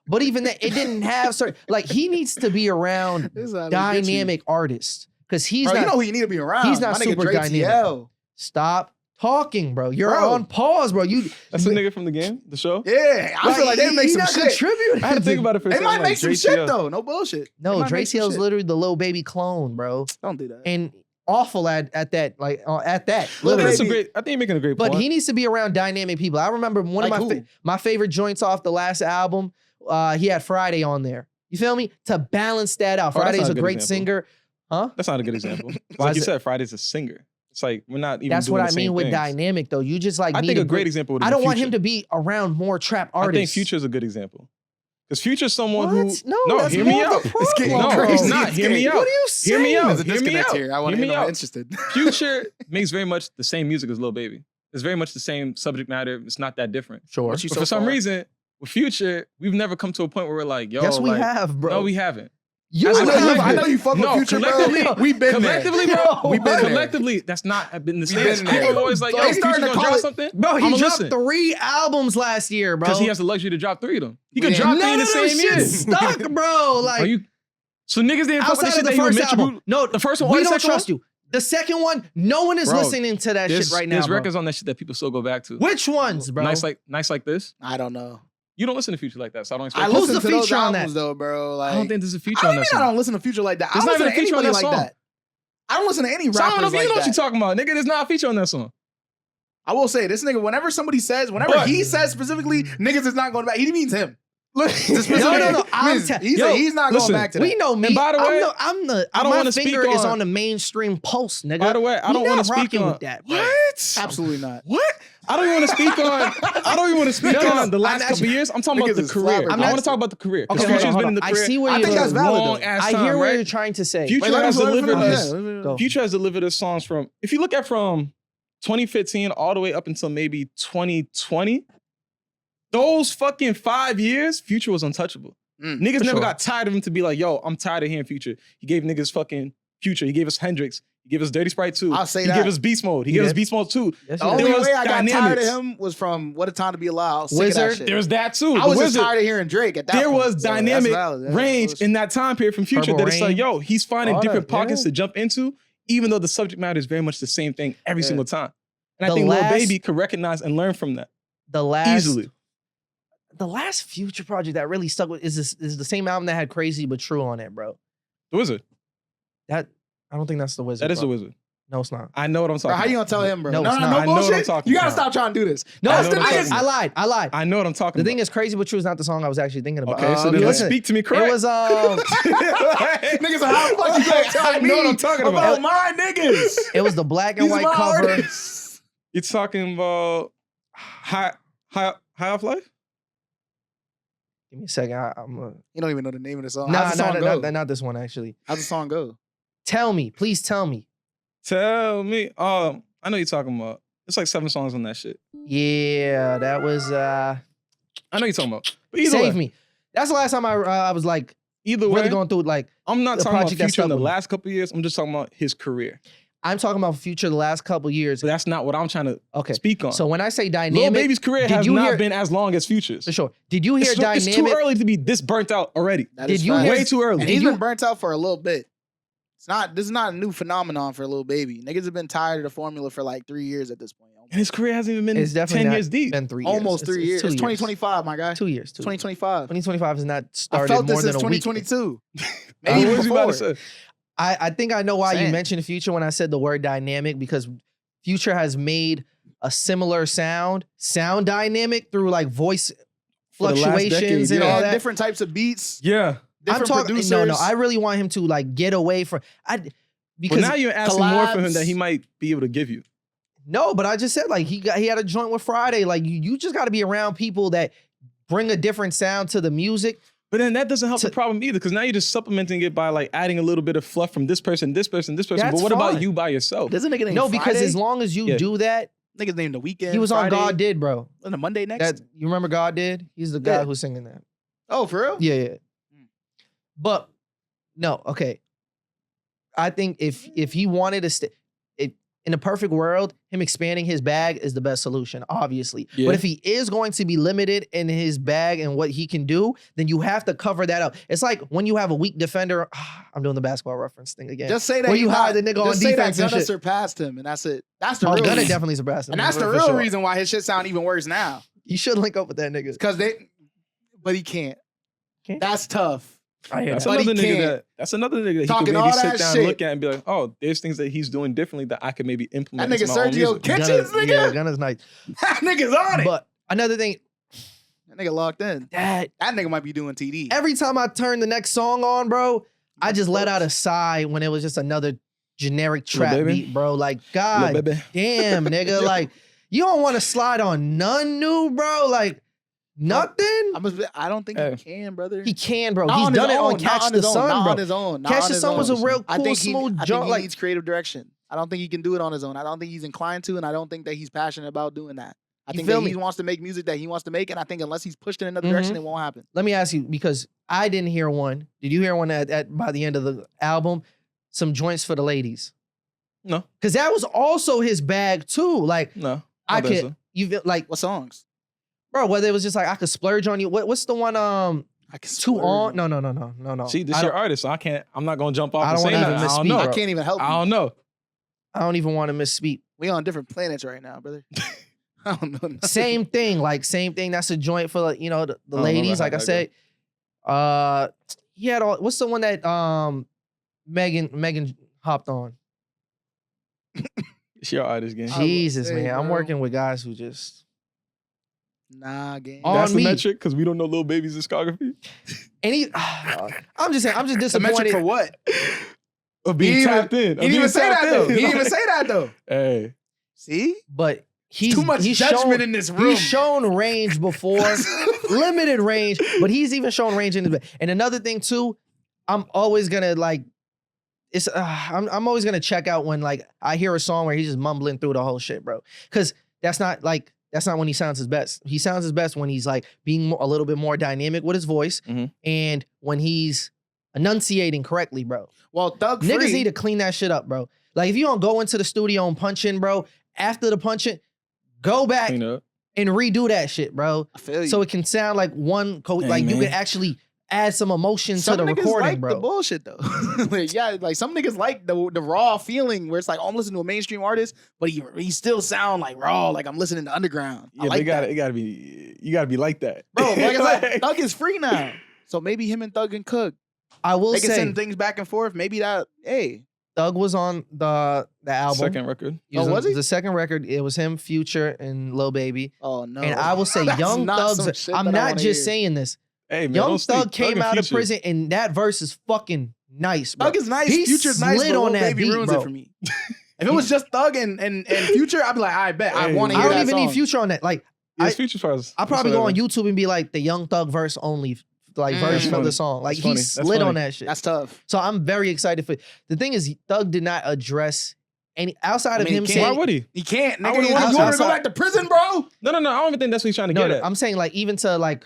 But even that, it didn't have certain like he needs to be around This is how they get you. dynamic artists because he's Bro, not. you know who you need to be around. he's not My nigga super Dre dynamic. TL. Stop talking, bro. You're Bro. on pause, bro. You That's the nigga from the game, the show? Yeah, I feel like they make he some not shit. contributing. I had to think about it for a They second. might like, make some Dre shit TL. though. No bullshit. They No, might Dre make some TL's shit. literally the Lil Baby clone, bro, Don't do that. and awful at that, like at that. Well, literally. that's a great, I think you're making a great But point. he needs to be around dynamic people. I remember one Like of who? my favorite joints off the last album. He had Friday on there. You feel me? To balance that out. Oh, that's Friday's not a a good great example. singer. Huh? That's not a good example. Why Like is you it? said, Friday's a singer. It's like, we're not even That's doing what the I same mean with things. dynamic, though. You just like I need think to a great bring- example would I be don't want him Future. to be around more trap I artists. think Future's a good example. Because Future's someone who... What? No, that's hear me more of out. the It's getting problem. No, crazy. it's not. It's Hear me getting- out. What are you saying? Hear me out. There's a Hear me disconnect out. here. I want Hear to me know. out. Interested. Future makes very much the same music as Lil Baby. It's very much the same subject matter. It's not that different. Sure. What you But so for some far? reason, with Future, we've never come to a point where we're like, yo, Yes, we like, have, bro. No, we haven't. You As a I know, collective. I know you fuck with No, Future, bro. collectively- We been Collectively, there. bro. We been there. Collectively, that's not been the We been same. there. People are always like, yo, They Future starting to gonna call drop it- something? Bro, he I'ma dropped listen. 3 albums last year, bro. Because he has the luxury to drop 3 of them. He We could didn't- drop 3 None in the of them same shit year. stuck, bro. Like Are you? So niggas didn't fuck with the outside shit of the that he first was album. No, The first one or we the don't second trust one? you. The second one, no one is Bro, listening to that shit right now. There's bro. records on that shit that people still go back to. Which ones, bro? Nice like this. I don't know. You don't listen to Future like that, so I don't I expect. Who's listen the to those feature on albums though, bro. Like, I don't think there's a feature I on don't that mean I song. don't listen to Future like that. I There's don't not listen to even a feature on anybody that like song. that. I don't listen to any So I don't rappers know if you like know what that. you're talking about, nigga. There's not a feature on that song. I will say this nigga. Whenever somebody says, whenever But- he says specifically, niggas is not going back. He means him. Look, No. He's not listen, going back to We that. know me. And by the way, I don't my wanna speak finger is on- on the mainstream pulse, nigga. By the way, I We don't not want to speak rocking on with that, bro. What? Absolutely not. What? I don't even want to speak on. I don't even want to speak No, no, on the I'm last couple actually- years. I'm talking about Niggas the is career. flabbergasted. I I'm want not- to talk about the career. Okay, Because hold Future's on, been in hold the on. career. I see where I you're think that's valid, long though. ass I time, hear what right? you're trying to say. Future Wait, has let him delivered finish. us. Yeah. Go. Future has delivered us songs from. If you look at from 2015 all the way up until maybe 2020, those fucking 5 years, Future was untouchable. Niggas for never sure. got tired of him to be like, yo, I'm tired of hearing Future. He gave niggas fucking Future. He gave us Hendrix. He gave us Dirty Sprite 2. I'll say he that. gave us Beast Mode. He He gave us did. Beast Mode 2. Yes, The you only did. There was way I got tired of dynamics. him was from What a Time to Be Alive. I was sick of that Wizard. shit. There's that too. I The was just Wizard. tired of hearing Drake at that There point. was So that's dynamic valid. Yeah, range bullshit. in that time period from Future Purple that it's like, Rain. yo, he's finding All different that, pockets yeah. to jump into, even though the subject matter is very much the same thing every Yeah. single time. And I The think Lil last- Baby could recognize and learn from that The last easily. The last Future project that really stuck with is the same album that had Crazy But True on it, bro. The Wizard. That I don't think that's the Wizard. That is bro. the Wizard. No, it's not. I know what I'm talking Bro, how you about. gonna tell him, bro? No, No, it's no, not. no I know what I'm bullshit. talking You gotta about. stop trying to do this. No, I That's know the what I'm biggest. talking I lied. I know what I'm talking The about. thing is, Crazy But True is not the song I was actually thinking about. Okay, so then let's listen, speak to me correct. It was Niggas, how the fuck you gonna tell I me know what I'm talking about. my niggas? it was the black and These white my cover. artists. You're talking about High Off Life? Give me a second. I'm You don't even know the name of the song. How's the song go? not this one actually. How's the song go? Tell me, please tell me. Tell me. I know you're talking about. It's like 7 songs on that shit. Yeah, that was I know you're talking about. But either Save way, Me. That's the last time I was like either really way, going through like I'm not the talking about project that Future in stuck the with me. last couple of years. I'm just talking about his career. I'm talking about Future the last couple years. But that's not what I'm trying to Okay. speak on. So when I say Lil dynamic, Baby's career did has you not hear- been as long as Future's. for sure. Did you hear It's dynamic? too early to be this burnt out already. That Did is you facts. hear- Way too early. And he's been burnt out for a little bit. This is not a new phenomenon for Lil Baby. Niggas have been tired of the formula for like 3 years at this point. And his career hasn't even been It's definitely 10 not years deep. been 3 years. Almost 3 years. 2 It's 2025, my guy. 2 years. 2025. 2025 has not I started felt more this than since a week. 2022. What Maybe even was you about before. to say? I think I know why you Saying. mentioned Future when I said the word dynamic, because Future has made a similar sound dynamic through like voice For the last fluctuations decade, and yeah. all that. Different types of beats. Yeah. I'm Different talking producers. no. I really want him to like get away from But because now you're asking more from him collabs- that he might be able to give you. no, but I just said like he had a joint with Friday. Like you just got to be around people that bring a different sound to the music. But then that doesn't help To- the problem either, because now you're just supplementing it by like adding a little bit of fluff from this person, this person, this person. That's But what about fine. you by yourself? There's a nigga named No, because Friday. as long as you Yeah. do that, Niggas named The Weeknd. he was on Friday. God Did, bro. On the Monday next. That you remember God Did? He's the guy Yeah. who's singing that. Oh, for real? Yeah. Hmm. But no, okay. I think if he wanted to stay in a perfect world, him expanding his bag is the best solution, obviously. Yeah. But if he is going to be limited in his bag and what he can do, then you have to cover that up. It's like when you have a weak defender. I'm doing the basketball reference thing again. Just say that Where he you not- hide the nigga on just say defense that and Gunna shit. surpassed him, and that's it. That's the Oh, real Gunna reason. definitely surpassed him. And that's the for real sure. reason why his shit sound even worse now. You should link up with that nigga. Because but he can't. Can't? That's tough. I hear That's that. But he another nigga can't. that's another nigga that he could Talking maybe all sit that down shit. and look at and be like, oh, there's things that he's doing differently that I could maybe implement. That nigga into my own Sergio music. Kitchens, nigga. Yeah, Gunna's nice. That nigga's on it. But another thing, That nigga locked in. that That nigga might be doing TD. every time I turn the next song on, bro, I just let out a sigh when it was just another generic trap Baby? beat, bro. Like, Lil God Baby. damn, nigga. Like, you don't want to slide on none new, bro. Like, nothing. I don't think Hey. he can, brother. He can, bro. Not He's on his done it own, on not Catch on the his own, Sun, not bro. on his own. not Catch on the his Sun was a own. real I cool, think smooth he joint. Like, needs creative direction. I don't think he can do it on his own. I don't think he's inclined to, and I don't think that he's passionate about doing that. I You think feel that me? he wants to make music that he wants to make, and I think unless he's pushed in another Mhm. direction, it won't happen. let me ask you, because I didn't hear one. Did you hear one at by the end of the album? Some joints for the ladies. No. Because that was also his bag, too. Like, No. I don't think could, so. you feel like, What songs? bro, whether it was just like I could splurge on you. What's the one? I can Too swear. on? No. See, this I your don't- artist, so I'm not gonna jump off I and don't say wanna that. even I don't misspeak, know. I bro. can't even help I you. don't know. I don't even want to misspeak. We on different planets right now, brother. I don't know. nothing. Same thing, like same thing. That's a joint for like, the I don't ladies. remember Like I how said, he had all. What's the one that Megan hopped on? It's your artist game. I will Jesus, say, man, I'm bro. working with guys who just Nah, gang. on That's the me. metric because we don't know Lil Baby's discography. And he, I'm just saying, I'm just The metric disappointed. for what? Of being He tapped in. He didn't even say that though. He didn't even say that though. Hey, See? But he's Too much he's judgment shown, in this room. He's shown range before, limited range, but he's even shown range in the. And another thing too, I'm always gonna like. I'm always gonna check out when like I hear a song where he's just mumbling through the whole shit, bro. Because that's not when he sounds his best. He sounds his best when he's like being a little bit more dynamic with his voice, Mhm. and when he's enunciating correctly, bro. Well, Thug Niggas Free. need to clean that shit up, bro. Like if you don't go into the studio and punch in, bro, after the punching, go back clean up. and redo that shit, bro. I feel you. So it can sound like one Hey, like you man. can actually add some emotion some to the niggas recording, like bro. the bullshit though. Like, yeah, like some niggas like the raw feeling where it's like, oh, I'm listening to a mainstream artist, but he still sound like raw, like I'm listening to underground. I Yeah, like that. it gotta be. You gotta be like that, Bro, like I said, Like- Thug is free now. So maybe him and Thug and Cook. I will They can say send things back and forth. Maybe that, hey. Thug was on the album. Second record. He was Oh, on was he? the second record? It was him, Future, and Lil Baby. Oh no. And I will say, That's Young not some Thug's. shit I'm that I not wanna just hear. saying this. Hey man, Young don't sleep. Thug came and out of Future. prison, and that verse is fucking nice, bro. Thug is nice. He Future's nice, slid but on Lil that Baby beat, ruins bro. it for me. If it was just Thug and Future, I'd be like, I bet. I Hey, want to I hear don't that even song. need Future on that. Like Yeah, it's Future bars. I probably go on YouTube and be like the Young Thug verse only, like version of the song. Like he slid on that shit. That's tough. So I'm very excited for. The thing is, Thug did not address any outside of him Why saying. would he? He can't. I Nigga, wouldn't you want want him to to. go back to prison, bro? No. I don't even think that's what he's trying to No, get at. I'm saying like even to like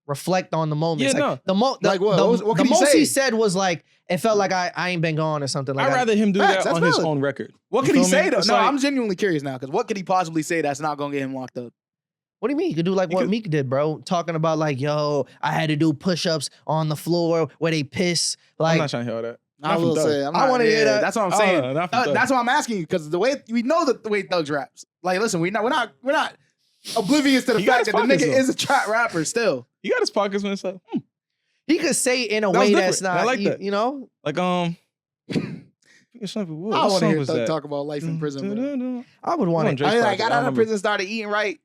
reflect on the moments. Yeah, like, the most could he most say? he said was like it felt like I ain't been gone or something like I'd that. rather him do Facts, that on that's his valid. own record. What You could he feel me? say though? It's No, like- I'm genuinely curious now because what could he possibly say that's not gonna get him locked up? What do you mean? You could do like You what could- Meek did, bro. Talking about like, yo, I had to do push-ups on the floor where they piss. I'm Like, not trying to hear all that. I Not will from Thug. say, I wanna hear that. That's what I'm Oh, saying. no, not from Thug. That's why I'm asking you because the way we know the way Thugs raps. Like, listen, we're not oblivious to the He got fact his that the pockets, nigga though. is a trap rapper still. He got his pockets when it's like, he could say it in a That was way that's different. not, I like that. you know? like what I song want to hear was Thug that? talk about life in prison. Bro. I would want on, it. Drake's I mean, part, I got I out of remember. prison, started eating right.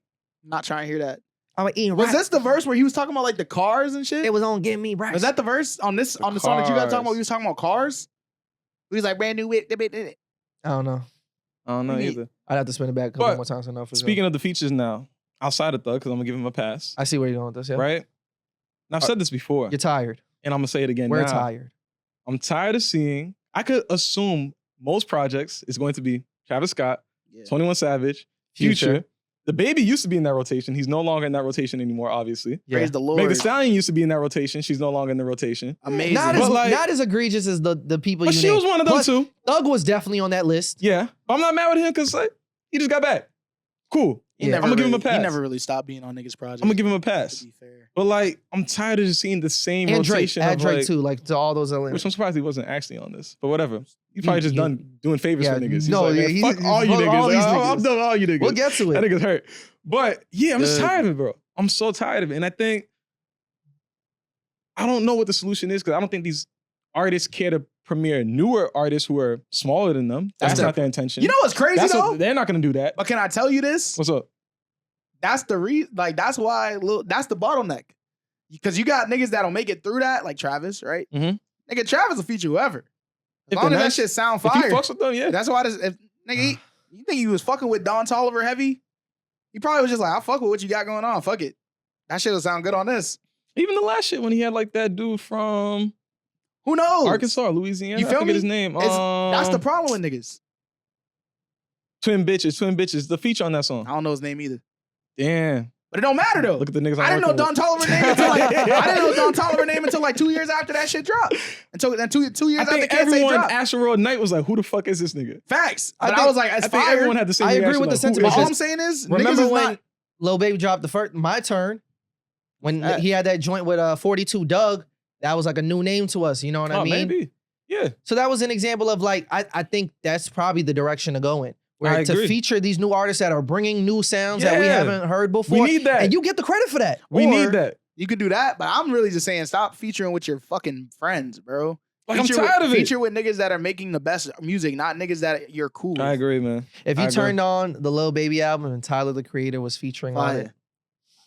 Not trying to hear that. I'm like eating Was right. this the verse where he was talking about like the cars and shit? It was on Get Me Right. Was that the verse on this on the song that you guys talking about? Cars. We was talking about cars. We was like brand new whip. I don't know. I don't know What do you either. I'd have to spin it back a couple But more times enough. Speaking of the features now, outside of Thug, because I'm gonna give him a pass, I see where you're going with this. Yeah. right? And I've said this before, You're tired. and I'm gonna say it again We're now. tired. I'm tired of seeing. I could assume most projects is going to be Travis Scott, Yeah. 21 Savage, Future. The Baby used to be in that rotation. He's no longer in that rotation anymore, obviously. Yeah. Praise the Lord. Meg Thee Stallion used to be in that rotation. She's no longer in the rotation. Amazing. Not But as, like- not as egregious as the people But you she named. was one of them Plus, too. Thug was definitely on that list. Yeah. But I'm not mad with him because like he just got back. Cool. He Yeah. never I'm gonna give him a really- pass. He never really stopped being on niggas' project. I'm gonna give him a To pass. be fair. But like, I'm tired of just seeing the same And Drake. rotation Add of Drake like, too, like to all those which elements. I'm surprised he wasn't actually on this. But whatever. He's probably just Yeah. done doing favors Yeah, for niggas. He's no, like, yeah, man, he's- fuck he's all you fuck niggas. all Like, these I'm niggas. done with all you niggas. We'll get to That it. nigga's hurt. But yeah, I'm just Good. tired of it, bro. I'm so tired of it. And I think I don't know what the solution is because I don't think these artists care to premiere newer artists who are smaller than them. That's not their intention. You know what's crazy That's though? they're not gonna do that. But can I tell you this? What's up? That's the like that's why that's the bottleneck. Because you got niggas that'll make it through that, like Travis, right? Mhm. Nigga, Travis will feature whoever. As If long as they're that nice, shit sound If he fire. fucks with them, yeah. That's why this if nigga you think he was fucking with Don Toliver heavy? He probably was just like, I'll fuck with what you got going on. Fuck it. That shit'll sound good on this. Even the last shit when he had like that dude from Who knows? Arkansas, Louisiana. You feel I forget me? his name. That's the problem with niggas. Twin Bitches. The feature on that I song. don't know his name either. Damn. But it don't matter though. Look at the niggas. I didn't know Don Toliver name until like I didn't know Don Toliver name until like 2 years after that shit dropped. Until then 2 years I after think Can't Say everyone dropped. Asteroid Night was like, who the fuck is this nigga? Facts. I But I, think- was like, it's I think fire. everyone had the same I agree reaction, with the like, who sentiment. is All this? I'm saying is, Remember niggas is when not. Lil Baby dropped the first My Turn? When he had that joint with 42 Doug, that was like a new name to us. You know what I Oh, mean? maybe. Yeah. So that was an example of like, I think that's probably the direction to go in. Where I to agree. feature these new artists that are bringing new sounds that we Yeah. haven't heard We before. need that. And you get the credit for that. We Or- need that. You could do that, but I'm really just saying, stop featuring with your fucking friends, bro. Like, I'm Feature tired with, of it. Feature with niggas that are making the best music, not niggas that you're cool. I with. agree, man. If I you agree. turned on the Lil Baby album and Tyler the Creator was featuring on Fire. it,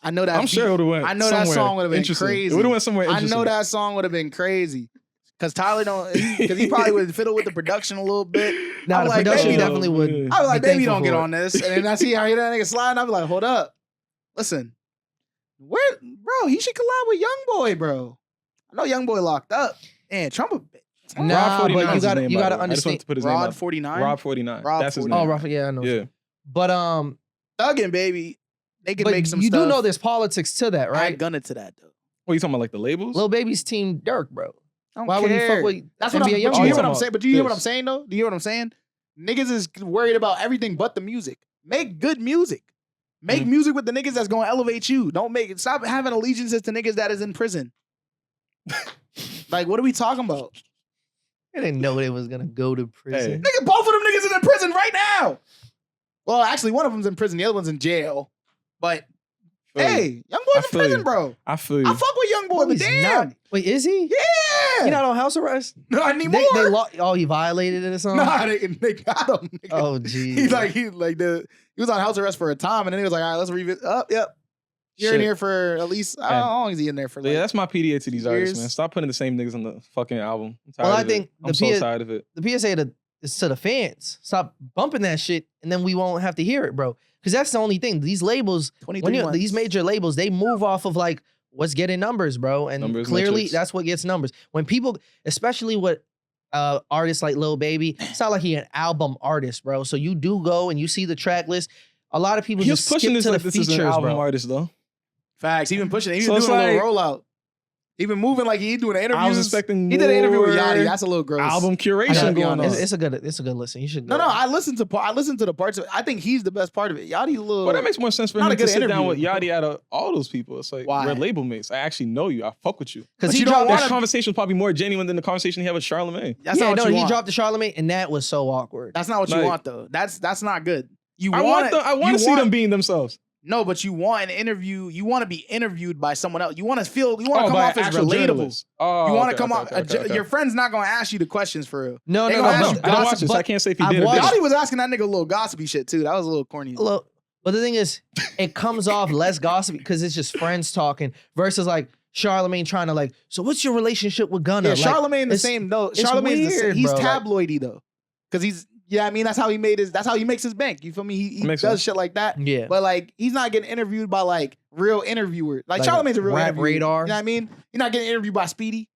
I know that. I'm beat- sure it would have went. I know that somewhere song would have been interesting. crazy. It would have went somewhere I interesting. know that song would have been crazy. Cause Tyler don't, because he probably would fiddle with the production a little bit. nah, I'm the like, production baby, definitely would. yeah. I was like, be baby, thankful don't get for it. on this. And then I see how that nigga sliding. I be like, hold up, listen, where, bro? He should collab with YoungBoy, bro. I know YoungBoy locked up. And Trump a bitch. Nah, Rob 49 but you is his gotta name, you by gotta the way. I just wanted understand. to put his name Rod out. 49. Rob 49. Rob That's his 49. name. Oh, Rafa, yeah, I know. Yeah. But Thug and Baby, they can but make some you stuff. do know there's politics to that, I right? gun it to that though. What you talking about, like the labels? Lil Baby's team Dirk, bro. I don't Why would he care. fuck with That's what I'm, NBA but you Youngboy? hear what I'm saying? But do you hear what I'm Yes. saying though? Do you hear what I'm saying? Niggas is worried about everything but the music. Make good music. Make music with the niggas that's gonna elevate you. Don't make it. Stop having allegiances to niggas that is in prison. Like, what are we talking about? I didn't know they was gonna go to prison. Nigga, both of them niggas is in prison right now. Well, actually, one of them's in prison. The other one's in jail. But hey, young boy's in feel prison, you. bro. I feel you. I fuck with young boy, but He's damn, not- Wait, is he? yeah, He not on house arrest? not anymore. Oh, he violated it or something? Nah, they got him. Nigga. Oh, geez. He was on house arrest for a time, and then he was like, all right, let's revisit. Yep. You're in Shit. here for at least how long is he in there for? So yeah, Like, that's my PDA to these artists, years. man. Stop putting the same niggas on the fucking album. I'm tired Well, I of think it. I'm the so P- tired of it. The PSA to it's to the fans. Stop bumping that shit, and then we won't have to hear it, bro. Because that's the only thing. These labels, these major labels, they move off of like what's getting numbers, bro. And clearly that's what gets numbers. When people, especially with artists like Lil Baby, it's not like he an album artist, bro. So you do go and you see the track list. A lot of people He was just pushing skip this to like the this is features, an album bro. artist though. Facts. He been pushing it. He So been it's doing a like- little rollout. He been moving like he doing an interview. I was expecting He did an interview with more Yachty. That's a little gross. album I curation gotta be going on. honest, it's a good listen. You should go. No, I listened to the parts of it. I think he's the best part of it. Yachty's a little. Well, that makes more sense for Not him a to good sit down with interview. Yachty out of all those people. It's like Why? we're label mates. I actually know you. I fuck with you. because But he you don't dropped wanna- That conversation was probably more genuine than the conversation he had with Charlamagne. That's yeah, not what no, you he want. dropped the Charlamagne, and that was so awkward. That's not what you Like- want though. That's not good. You I want want to see them being themselves. No, but you want an interview. You want to be interviewed by someone else. You want to feel. You want to Oh, come by off as actual relatable. journalists. Oh, You want to okay, come okay, off. okay. Your friend's not gonna ask you the questions for real. No, They no, gonna no, ask no. you I don't watch Gossip, this. I but can't say if he I've did or watched- didn't. Yachty was asking that nigga a little gossipy shit too. That was a little corny. Look, but the thing is, it comes off less gossipy because it's just friends talking versus like Charlamagne trying to like. So what's your relationship with Gunna? Yeah, Like, Charlamagne the it's- same. No, it's Charlamagne's the same. weird, He's bro, like- tabloidy though, because he's. Yeah, I mean that's how he made his. That's how he makes his bank. You feel me? He Makes does sense. shit like that. Yeah. But like he's not getting interviewed by like real interviewers. Like Charlamagne's a real Rap interviewer. Radar. You know what I mean? You're not getting interviewed by Speedy.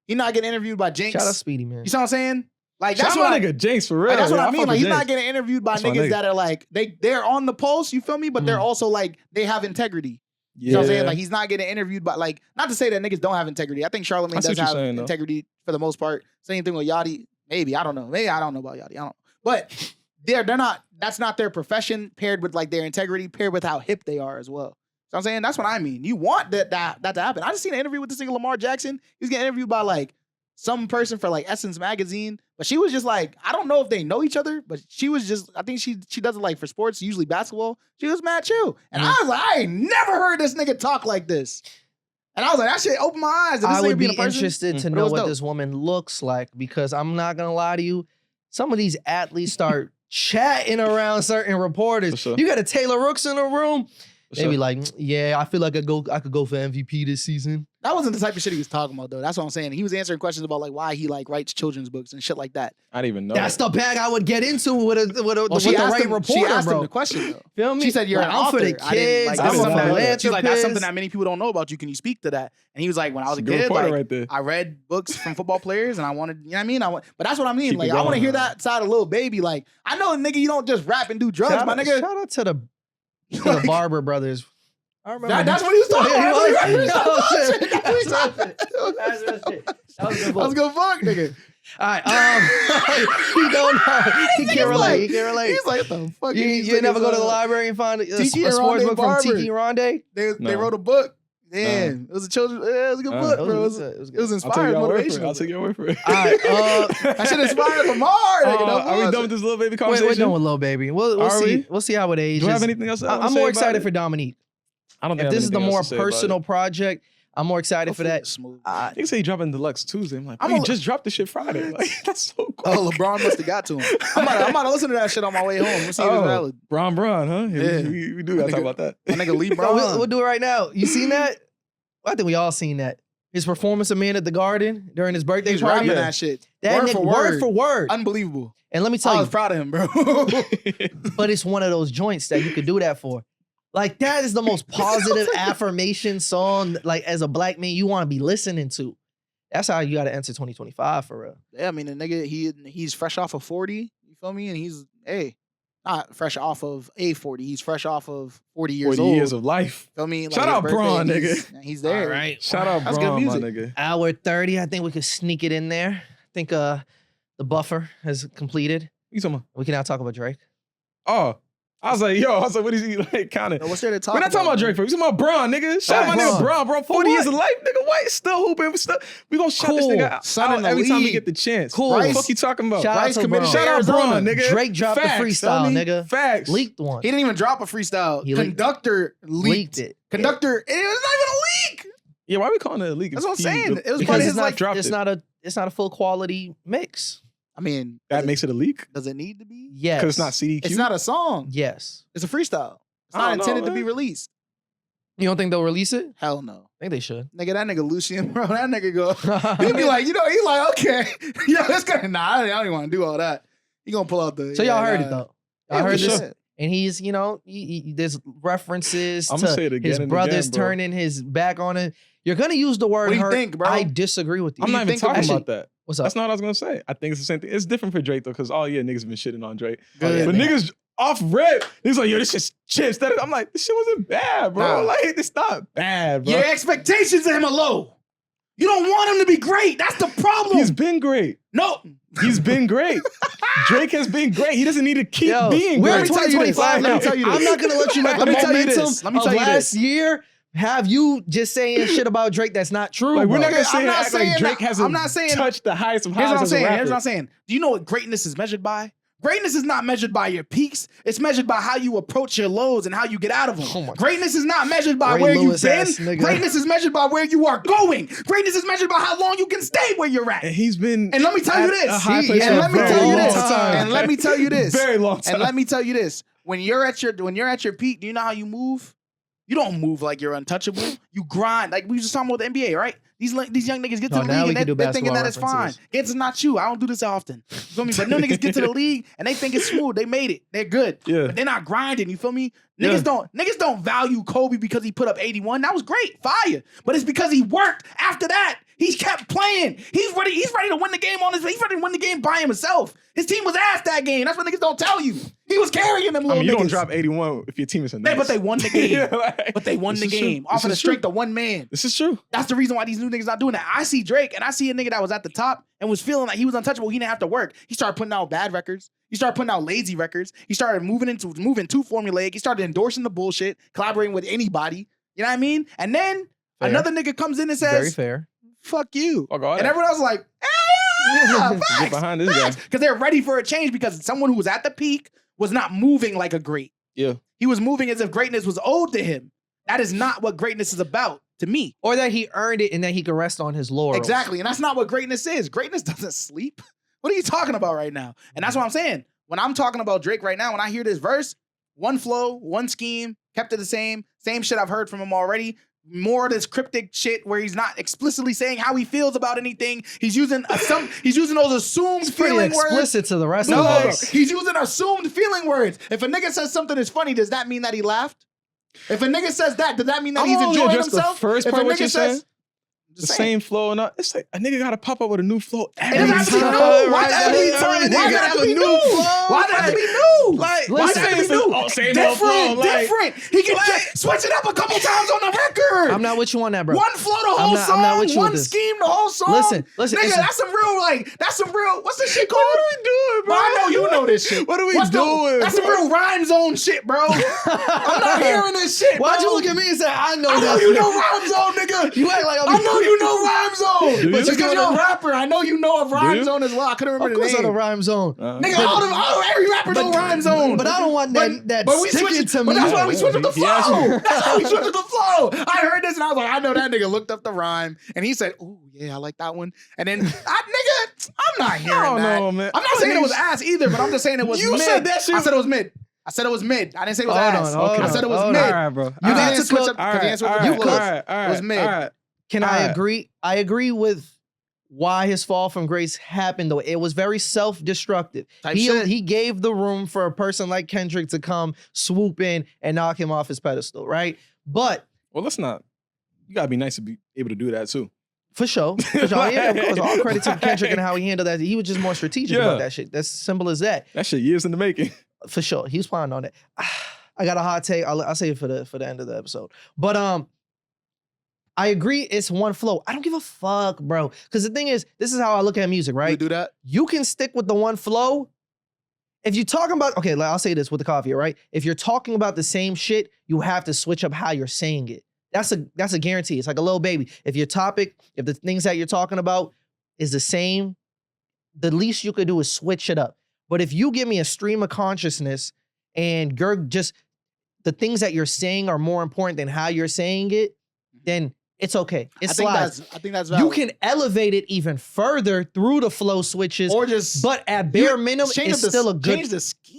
You're not getting interviewed by Jinx. Shout out Speedy, man. You see what I'm saying? Like Shout that's out what my I, nigga Jinx for real. like, that's what Yeah, I mean. fuck Like with he's not Jinx. getting interviewed by That's my niggas nigga. that are like they're on the pulse. You feel me? But they're also like they have integrity. You know what I'm saying? Like he's not getting interviewed by like not to say that niggas don't have integrity. I think Charlamagne I see does what you're have saying, though. integrity for the most part. Same thing with Yachty. Maybe I don't know. Maybe I don't know about Yachty. I don't. But they're not. That's not their profession paired with like their integrity paired with how hip they are as well. So I'm saying that's what I mean. You want that to happen. I just seen an interview with this nigga Lamar Jackson. He was getting interviewed by like some person for like Essence magazine, but she was just like, I don't know if they know each other, but she was just, I think she does it like for sports, usually basketball. She was mad chill. And I was like, I ain't never heard this nigga talk like this. And I was like, that shit opened my eyes. That this I nigga would being be a person. interested to But it know was what dope. this woman looks like because I'm not gonna lie to you. Some of these athletes start chatting around certain reporters. For sure. You got a Taylor Rooks in the room. For They sure. be like, yeah, I feel like I could go for MVP this season. That wasn't the type of shit he was talking about though. That's what I'm saying. He was answering questions about like why he like writes children's books and shit like that. I didn't even know. That's that. the bag I would get into with Well, the right reporter, she asked bro. him the question though. Feel me? She said, "You're Like, an I'm author." for the I didn't- kids. like, I'm that's a something that- philanthropist. She's like, that's something that many people don't know about. You can you speak to that? And he was like, when I was a She's good kid, reporter like, right there. I read books from football players, and I wanted, you know what I mean? But that's what I mean. Keep Like, it I want to going. hear that side of Lil Baby. Like, I know, nigga, you don't just rap and do drugs, Shout my out, nigga. shout out to the Barber brothers. I remember That's what he was talking about. That's what he was talking about. Oh, shit. That's what he was talking That's about. That was That was good fuck, nigga. All right, he don't know. He can't relate. He can't relate. He's like, what the fuck? You never go to the library and find a Tiki and sports Rondé book from Barber. Tiki Rondé? They No. wrote a book. Damn, it was a children's. It was a good book, bro. It was It was it was I'll take inspired, your word for it. motivation. I'll take your word for it. All right, That shit inspired Lamar. Nigga, no Are we bullshit. done with this Lil Baby we're conversation? done with Lil Baby. We'll Are see. we? We'll see how it ages. Do you have anything else? I'm more excited for Dominique. I don't think If I have this is the anything more else to say about personal it. project, I'm more excited for Hopefully that. it's smooth. They say he dropping Deluxe Tuesday. I'm like, I'm he a- just dropped the shit Friday. Like, that's so quick. Oh, LeBron must have got to him. I'm about to listen to that shit on my way home. Let's see if it's valid. Bron, huh? Yeah. We do gotta talk about that. My nigga Lee No, Brown. we'll do it right now. You seen that? I think we all seen that. His performance of Man at the Garden during his birthday He's party. rapping that shit. That word nigga, for word for word. Unbelievable. And let me I tell was you, proud of him, bro. but it's one of those joints that you could do that for. Like that is the most positive affirmation song. Like as a black man, you want to be listening to. That's how you got to enter 2025 for real. Yeah, I mean, the nigga, he's fresh off of 40. You feel me? And he's, not fresh off of a 40. He's fresh off of 40 years 40 old. years of life. Feel me? Shout his out birthday, Braun, He's there. All right. Shout out That's good Bron, my music. nigga. Hour 30. I think we could sneak it in there. I think the buffer has completed. You talking about? We can now talk about Drake. Oh, I was like, what is he like counting? Yo, what's there to talk We're not talking about man? Drake, bro. We're talking about Bron, nigga. Shout out my nigga Bron. Bron, bro. 40 years what? of life, nigga. White still hooping. We gonna shout this Cool. nigga out Son in the every time we league. get the chance. Cool. What the Rice. fuck you talking about? Shout out Rice to committed Bron. to Shout out Arizona. Bron, nigga. Drake dropped Facts, the freestyle, feel me? nigga. Facts. Leaked one. He didn't even drop a freestyle. He leaked. Conductor leaked it. Conductor, it was not even a leak. Yeah, why we calling it a leak? That's what I'm He- saying. It was he part of Because his, it's like, not dropped it's it. not a full quality mix. I mean, That makes it a leak? does it need to be? Yes. Because it's not CDQ? It's not a song. Yes. It's a freestyle. It's I not don't know, intended to be man. released. You don't think they'll release it? Hell no. I think they should. Nigga, that nigga Lucian, bro, that nigga go, he'll be like, you know, he's like, okay. Yeah, that's gonna, nah, I don't even want to do all that. He gonna pull out the. So y'all heard it though. Yeah, I heard for this. sure. And he's, you know, there's references I'm gonna to say it again his and brothers again, bro. turning his back on it. You're gonna use the word What do you hurt. think, bro? I disagree with you. I'm not even talking Actually, about that. What's up? That's not what I was gonna say. I think it's the same thing. It's different for Drake though, because all year niggas been shitting on Drake. Good. But niggas off rip, he's like, yo, this shit's chips. I'm like, this shit wasn't bad, bro. Nah. Like, it's not bad, bro. Your expectations of him are low. You don't want him to be great. That's the problem. He's been great. No. He's been great. Drake has been great. He doesn't need to keep Yo, being we're in great. Let me tell you this. 2025 Let now. me tell you this. I'm not gonna let you let the Let me tell you momentum this. Let me of tell you last this. year have you just saying shit about Drake that's not true. Like, we're bro. not gonna I'm say not act like saying Drake that. hasn't I'm not saying- touched the highest of Here's highs what I'm as a saying. rapper. Here's what I'm saying. Do you know what greatness is measured by? Greatness is not measured by your peaks. It's measured by how you approach your lows and how you get out of them. Oh my- Greatness is not measured by Ray where Lewis you've been. ass nigga. Greatness is measured by where you are going. Greatness is measured by how long you can stay where you're at. And he's been. And let me tell you at this. a high place Yeah, for a let me very tell you long this. time. And let me tell you this. Very long time. And let me tell you this. When you're at your peak, do you know how you move? You don't move like you're untouchable. You grind. Like we were just talking about the NBA, right? These young niggas get to No, the now we league can do and they're thinking basketball that it's fine. references. It's not you. I don't do this often. You feel me? But no niggas get to the league and they think it's smooth. They made it. They're good. Yeah. But they're not grinding. You feel me? Yeah. Niggas don't value Kobe because he put up 81. That was great. Fire. But it's because he worked after that. He kept playing. He's ready to win the game he's ready to win the game by himself. His team was ass that game. That's what niggas don't tell you. He was carrying them I little mean, you niggas. don't drop 81 if your team is a But they won the game. Yeah, like, But they won this the is true. game off This of the is true. strength of one man. This is true. That's the reason why these new niggas not doing that. I see Drake and I see a nigga that was at the top and was feeling like he was untouchable. He didn't have to work. He started putting out bad records. He started putting out lazy records. He started moving too formulaic. He started endorsing the bullshit, collaborating with anybody. You know what I mean? And then Fair. another nigga comes in and Very says, fair. fuck you. Fuck all And that. everyone else was like, yeah, Get behind this guy. Because they're ready for a change because someone who was at the peak was not moving like a great. Yeah. He was moving as if greatness was owed to him. That is not what greatness is about to me. Or that he earned it and that he could rest on his laurels. Exactly. And that's not what greatness is. Greatness doesn't sleep. What are you talking about right now? And that's what I'm saying. When I'm talking about Drake right now, when I hear this verse, one flow, one scheme, kept it the same shit I've heard from him already. More of this cryptic shit where he's not explicitly saying how he feels about anything. He's using those assumed It's pretty feeling words. explicit to the rest No, of bro. us. He's using assumed feeling words. If a nigga says something is funny, does that mean that he laughed? If a nigga says that, does that mean that I'm he's only enjoying address the himself? first If part a what nigga you're saying. says The same flow and all. It's like a nigga gotta pop up with a new flow It every doesn't have to be time. new. Why right? does it have to be Every new? nigga Why does it gotta have to be new? flow. Why does it have to be new? Like, Why does it have to be new? oh, same old flow. Different, Like, different. He can switch it up a couple times on the record. I'm not with you on that, bro. One flow the whole I'm not with song, you with one this. scheme the whole song. Listen, Nigga, it's- that's some real, what's this shit called? What are we doing, bro? Bro, I know you know this shit. What are we What's doing, That's some bro? real rhyme zone shit, bro. I'm not hearing this shit, bro. Why'd you look at me and say, I know I know that? you know rhyme zone, nigga. You act like I'm I know you know rhyme zone. Do But you? just because you're a rapper, I know you know of Do rhyme you? zone as well. I couldn't remember Of course the I know name. rhyme zone. Nigga, every rapper know rhyme zone. But I don't want that but we sticking switched to But me. that's why we switched up the He asked flow. you. That's how we switched up the flow. I heard this and I was like, I know that nigga looked up the rhyme and he said, "Ooh, yeah, I like that one." And then, nigga, I'm not hearing I don't that. know, man. I'm not saying it was ass either, but I'm just saying it was You mid. said that shit I said it was mid. I said it was mid. I didn't say it was Hold ass. on, hold I on, said it was hold mid. on. All right, bro. You Because got he didn't to switch cook- up. Because he didn't switch up all the right, flows. all right, It was mid. all right. Can All I right. agree? I agree with why his fall from grace happened, though. It was very self-destructive. Type shit. He gave the room for a person like Kendrick to come swoop in and knock him off his pedestal, right? But Well, let's not. You gotta be nice to be able to do that too. for sure, yeah, of course, all credit to Kendrick and how he handled that. He was just more strategic Yeah. about that shit. That's simple as that. That shit years in the making. For sure, he was planning on it. I got a hot take. I'll say it for the end of the episode. But I agree. It's one flow. I don't give a fuck, bro. Because the thing is, this is how I look at music, You right? do that? You can stick with the one flow. If you're talking about, okay, I'll say this with the coffee, right? If you're talking about the same shit, you have to switch up how you're saying it. That's a guarantee. It's like a Lil Baby. If your topic, if the things that you're talking about is the same, the least you could do is switch it up. But if you give me a stream of consciousness and you're just, the things that you're saying are more important than how you're saying it, then it's okay. It I think slides. that's valid. You can elevate it even further through the flow switches, or just but at bare minimum, change it's the- still a good. change the scheme.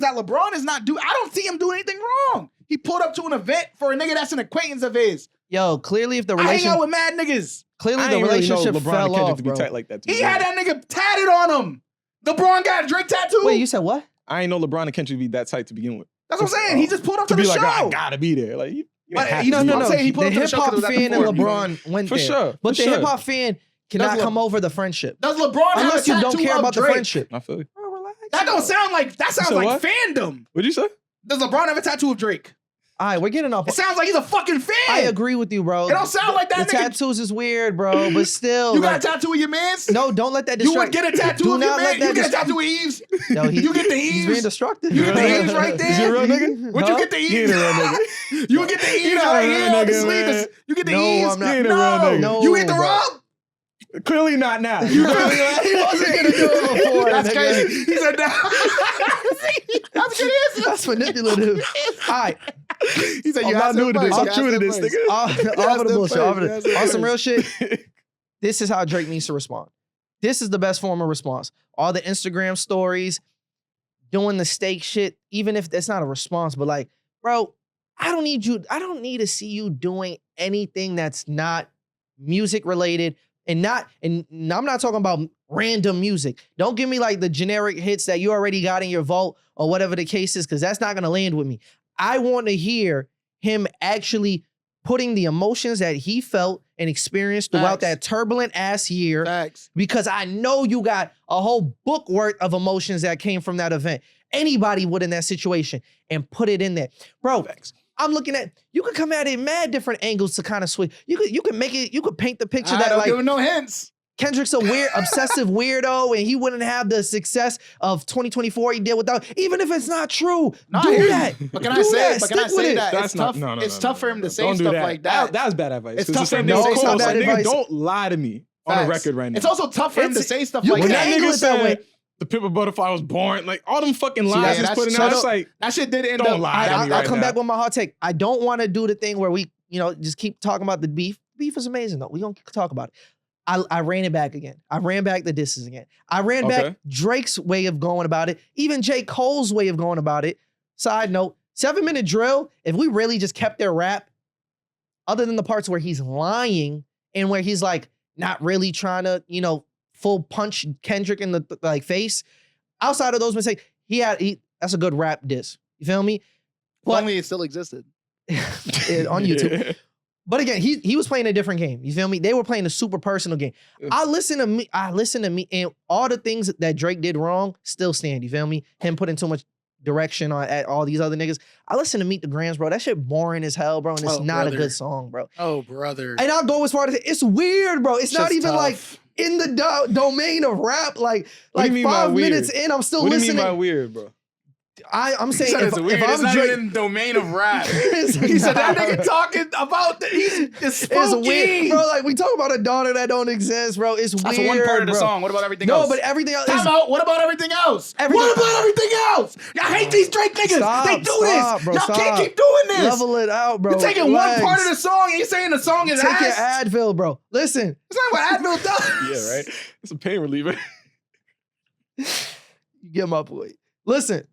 niggas that LeBron is not I don't see him doing anything wrong. He pulled up to an event for a nigga that's an acquaintance of his. Yo, clearly if the I hang relationship, out with mad niggas. clearly I the ain't really know relationship LeBron and fell Kendrick off, to be bro. tight like that. to be He had honest. that nigga tatted on him. LeBron got a Drake tattoo. Wait, you said what? I ain't know LeBron and Kendrick be that tight to begin with. That's what I'm saying. He just pulled up to To the be like, show. I gotta be there. Like, you But have you to know, be no, there. I'm saying he pulled The up to the hip show 'cause hop it was at the fan and Ford. LeBron went For there. sure. But for the sure. hip hop fan cannot Does come over the friendship. Does LeBron have Unless a you tattoo don't care of about the Drake? friendship. I feel you. Bro, relax. That don't sound like, that sounds said like what? fandom. What'd you say? Does LeBron have a tattoo of Drake? All right, we're getting off. It sounds like he's a fucking fan. I agree with you, bro. It don't sound like that The nigga. tattoos is weird, bro, but still. You like, got a tattoo of your mans? no, don't let that You distract. would get a tattoo Do of your not man? let that You get a distract- tattoo of Eves? No, You get the He's being Eves? destructive. You get the Eves right there? Is he a real nigga? Would you get the He ain't Eves? a real nigga. You would get the Eves not a right real here on the nigga, sleeve. man. You get the No, Eves? I'm not. He ain't a real nigga. No, You hit the bro. rub? Clearly not now. You You really He wasn't gonna do it before. That's nigga. crazy. He said that. That's a good answer. That's manipulative. All right. He said I'm you not asked new him to this. first. I'm You true to asked this, him first. nigga. Off the them bullshit. first. Off the- You asked them On some real first. shit. This is how Drake needs to respond. This is the best form of response. All the Instagram stories, doing the steak shit, even if that's not a response, but like, bro, I don't need to see you doing anything that's not music related and I'm not talking about random music. Don't give me like the generic hits that you already got in your vault or whatever the case is, because that's not gonna land with me. I want to hear him actually putting the emotions that he felt and experienced throughout Facts. that turbulent ass year, Facts. because I know you got a whole book worth of emotions that came from that event. Anybody would in that situation and put it in there. Bro, I'm looking at, you could come at it mad different angles to kind of switch. You could make it, you could paint the picture I that don't like give him no hints. Kendrick's a weird, obsessive weirdo and he wouldn't have the success of 2024 he did without, even if it's not true, No, I do hear you. that. But can I Do say, that. but can I Stick with say it. that That's it's not- tough? no, no, It's no, tough no, for him no. to say Don't do stuff that. like that. That's bad advice. It's 'Cause tough the for him same to thing say with stuff Cole. bad Like, nigga, advice. don't lie to me on a Facts. record right now. It's also tough for him to It's- say stuff you like can when that. that angle nigga it that way. said the Pimp Butterfly was born, like all them fucking See, lies he's that's- putting so out. don't- It's like, That shit did end Don't up. lie to me I'll right come now. back with my hot take. I don't want to do the thing where we, just keep talking about the beef. Beef is amazing though. We gonna talk about it. I ran it back again. I ran back the disses again. I ran back Okay. Drake's way of going about it. Even J. Cole's way of going about it. Side note, 7-minute drill, if we really just kept their rap, other than the parts where he's lying and where he's like not really trying to, full punch Kendrick in the like face, outside of those mistakes, that's a good rap diss. You feel me? If But only it still existed. on YouTube. But again, he was playing a different game. You feel me? They were playing a super personal game. I listen to me, and all the things that Drake did wrong still stand. You feel me? Him putting too much direction at all these other niggas. I listen to Meet the Grams, bro. That shit boring as hell, bro, and it's Oh, not a brother. good song, bro. Oh, brother. And I'll go as far as it's weird, bro. It's not Shit's even tough. like in the domain of rap. Like What do you mean by 5 weird? minutes in, I'm still What do you listening. mean by weird, bro? I'm He saying said if, it's weird. if It's I'm not Drake, even in the domain of rap. It's He said that not. nigga talking about it's It's spooky. weird, bro. Like we talk about a daughter that don't exist, bro. It's That's weird. one part of the bro. song. What about everything No, else? but everything else. Time out. What about everything else? Everything- What about everything else? I hate these Drake niggas. Stop, they do stop, this. bro, Y'all stop. can't keep doing this. Level it out, bro. You're taking Relax. one part of the song and you're saying the song is Take your ass. Advil, bro. Listen, That's not what Advil does. Yeah, right. It's a pain reliever. you get my point. Listen,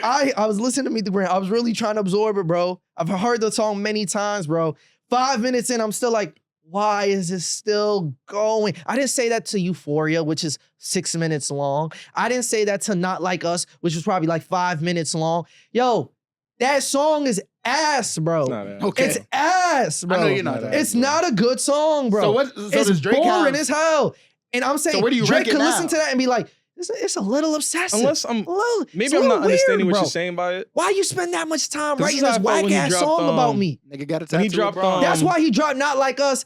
I was listening to Meet the Grand. I was really trying to absorb it, bro. I've heard the song many times, bro. 5 minutes in, I'm still like, why is this still going? I didn't say that to Euphoria, which is 6 minutes long. I didn't say that to Not Like Us, which was probably like 5 minutes long. Yo, that song is ass, bro. It's not bad. Okay. It's ass, bro. I know you're not. Not It's not a good song, bro. So It's does Drake boring have? as hell. And I'm saying where do you Drake rank it could now? listen to that and be like, it's a little obsessive. Unless I'm A little- it's maybe a I'm little not understanding weird, what bro. you're saying by it. Why you spend that much time This writing is how this I felt whack when he ass dropped, song about me? Nigga got a When he tattoo. dropped, LeBron. That's why he dropped Not Like Us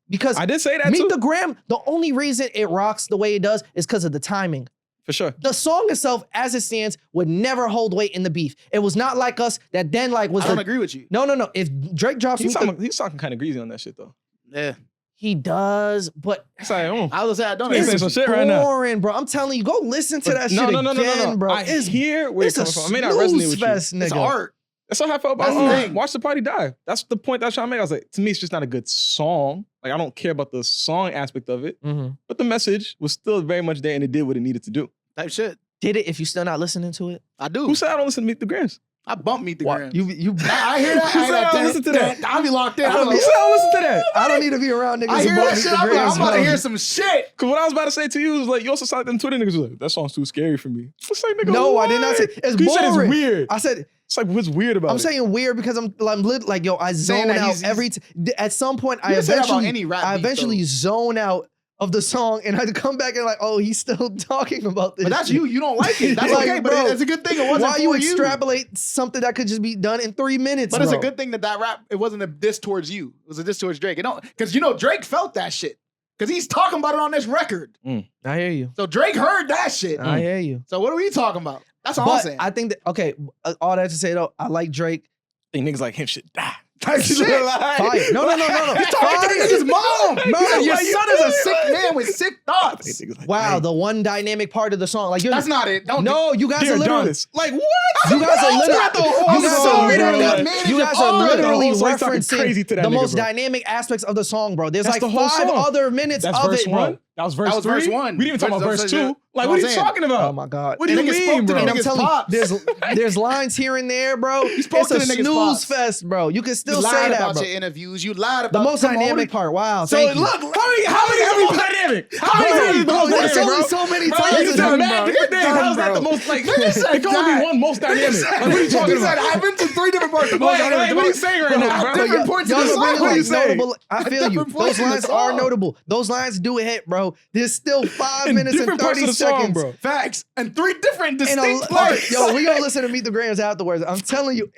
because I did say that Meet too. the Gram, the only reason it rocks the way it does is because of the timing. For sure. The song itself, as it stands, would never hold weight in the beef. It was Not Like Us that then like was I don't the, agree with you. no. If Drake drops He's Meet the, talking kind of greasy on that shit though. Yeah. he does, but It's like, oh. I was gonna say I don't He's agree. saying some shit right now. boring, bro. I'm telling you, go listen to that shit no, again, bro. I hear where It's you're a coming from. I may not snooze resonate with you. fest, nigga. It's art. That's how I felt That's the about thing. Watch the Party Die. That's the point that I was trying to make. I was like, to me, it's just not a good song. Like, I don't care about the song aspect of it, Mhm. but the message was still very much there and it did what it needed to do. Type shit. Did it if you still not listening to it? I do. Who said I don't listen to Meet the Grams? I bump Meet the Grams. You I hear that. I hear that. Listen to that. I be locked in. I don't listen to that. I don't need to be around niggas. I hear who bump that Meet shit. the I'm Grams, about to bro. hear some shit. Cause what I was about to say to you was like, you also sound like them Twitter niggas was like, that song's too scary for me. I say, nigga, No, what? I did not say it's You said it's boring. weird. I said It's like, what's weird about it? I'm saying weird because I'm like, yo, I Saying zone that out he's- every. At some point, I can say that about eventually, any rap I beat, eventually though. zone out of the song, and I come back and like, oh, he's still talking about this. But that's shit. you. You don't like it. That's Like, okay. But bro, it's a good thing. It wasn't Why for you you. extrapolate something that could just be done in 3 minutes? But it's a bro? good thing that rap, it wasn't a diss towards you. It was a diss towards Drake. It don't, because you know Drake felt that shit. Because he's talking about it on this record. I hear you. So Drake heard that shit. I hear you. So what are we talking about? That's all I'm But saying. I think that okay. All that to say though, I like Drake. think niggas like him should die. Type shit. Fire. No. He's talking to the nigga's mom. He said, your son is a sick man with sick thoughts. Wow, the one dynamic part of the song. Like you're That's not it. Don't No, you guys Dear are literally. Adonis. Like what? You guys are literally. not the whole You guys song, are literally. bro. That man You is guys hard. are literally The whole song's talking referencing crazy to that the nigga, most bro. dynamic aspects of the song, bro. There's That's like the whole 5 song. other minutes That's of verse it, bro. one. That was verse That was three. verse one. We didn't even talk about verse two. Like, what what are I'm you saying. talking about? Oh my god. What do you Niggas spoke mean, to bro? the And I'm niggas telling pops. you, there's lines here and there, bro. spoke It's to a the niggas' snooze pops. fest, bro. You can still You say lied that, about bro. your interviews. You lied about The most come on, dynamic what part. Wow. So Thank you. look, how many is the most dynamic? How many is the most There's dynamic, only bro? so many Bro, times you it's said done, mad bro. different things. How's that the bro. most like? Nigga said It can only that. be one most dynamic. Like, what are you talking He said, about? I've been to 3 different parts. The Like, most dynamic. what are you saying right now, bro? Different points Y'all in the are song. really What are you like saying? notable. I feel you. different points Those in the lines are song. notable. Those lines do a hit, bro. There's still 5 In minutes and different parts 30 of the song, seconds. bro. Facts. And 3 different And distinct parts. yo, we gonna listen to Meet the Grams afterwards. I'm telling you,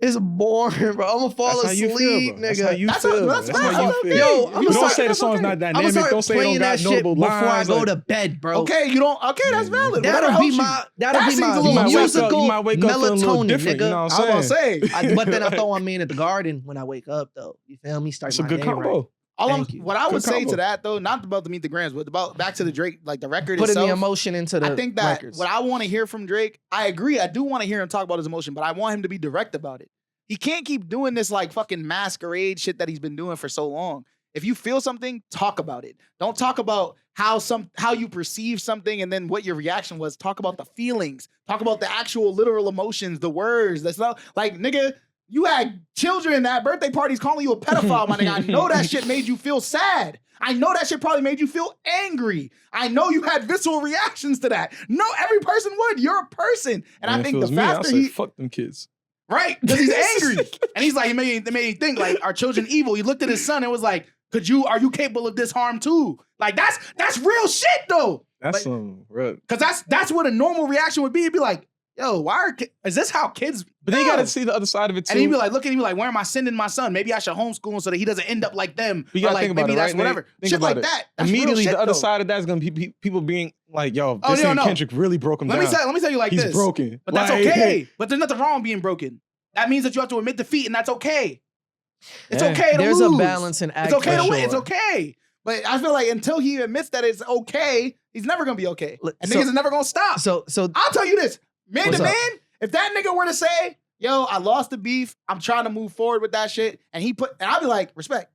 it's boring, bro. I'm gonna fall That's how you asleep, feel, bro. That's how nigga. you That's feel. how- bro. that's That's how fine. you feel. Yo, You I'm don't sorry. say the song's not I'm gonna dynamic. start Don't say it playing don't that got shit notable before I lines. go like- to bed, bro. Okay, you don't. Okay, that's valid. That'll Whatever be helps my you. that'll That be seems a my little You musical might wake up feeling a little melatonin, different. You nigga. know what I I'm was saying? about to say. But then I throw on me at the garden when I wake up, though. You feel me? Start It's a my good day combo. right. Thank you. What I would Good say combo. to that though, not about the Meet the Grams, but about back to the Drake, like the record Putting itself. the emotion into the I think that records. what I want to hear from Drake, I agree. I do want to hear him talk about his emotion, but I want him to be direct about it. He can't keep doing this like fucking masquerade shit that he's been doing for so long. If you feel something, talk about it. Don't talk about how you perceive something and then what your reaction was. Talk about the feelings. Talk about the actual literal emotions, the words. That's not like, nigga, you had children at birthday parties calling you a pedophile, my nigga. I know that shit made you feel sad. I know that shit probably made you feel angry. I know you had visceral reactions to that. No, every person would. You're a person. And I think the faster he... fuck them kids. Right, because he's angry. And he's like, it made me think, like, are children evil? He looked at his son and was like, are you capable of this harm too? Like, that's real shit, though. That's Like, some real. because that's what a normal reaction would be. It'd be like, yo, is this how kids... But then you No. gotta see the other side of it too. And he'd be like, look at me like, where am I sending my son? Maybe I should homeschool him so that he doesn't end up like them. You Or gotta like, think about maybe it, that's right, whatever. Nate? Think Shit about like it. that. That's real Immediately, shit, the other though. side of that is gonna be people being like, yo, Oh, this no, nigga no. Kendrick really broke him Let down. me tell you like He's this. broken. But that's Like, okay. But there's nothing wrong with being broken. That means that you have to admit defeat, and that's okay. It's Yeah. okay to There's lose. a balance in act. It's okay for to win. sure. It's okay. But I feel like until he admits that it's okay, he's never gonna be okay. And So- niggas are never gonna stop. So I'll tell you this, man What's to up? man, if that nigga were to say, yo, I lost the beef, I'm trying to move forward with that shit, and I'll be like, respect.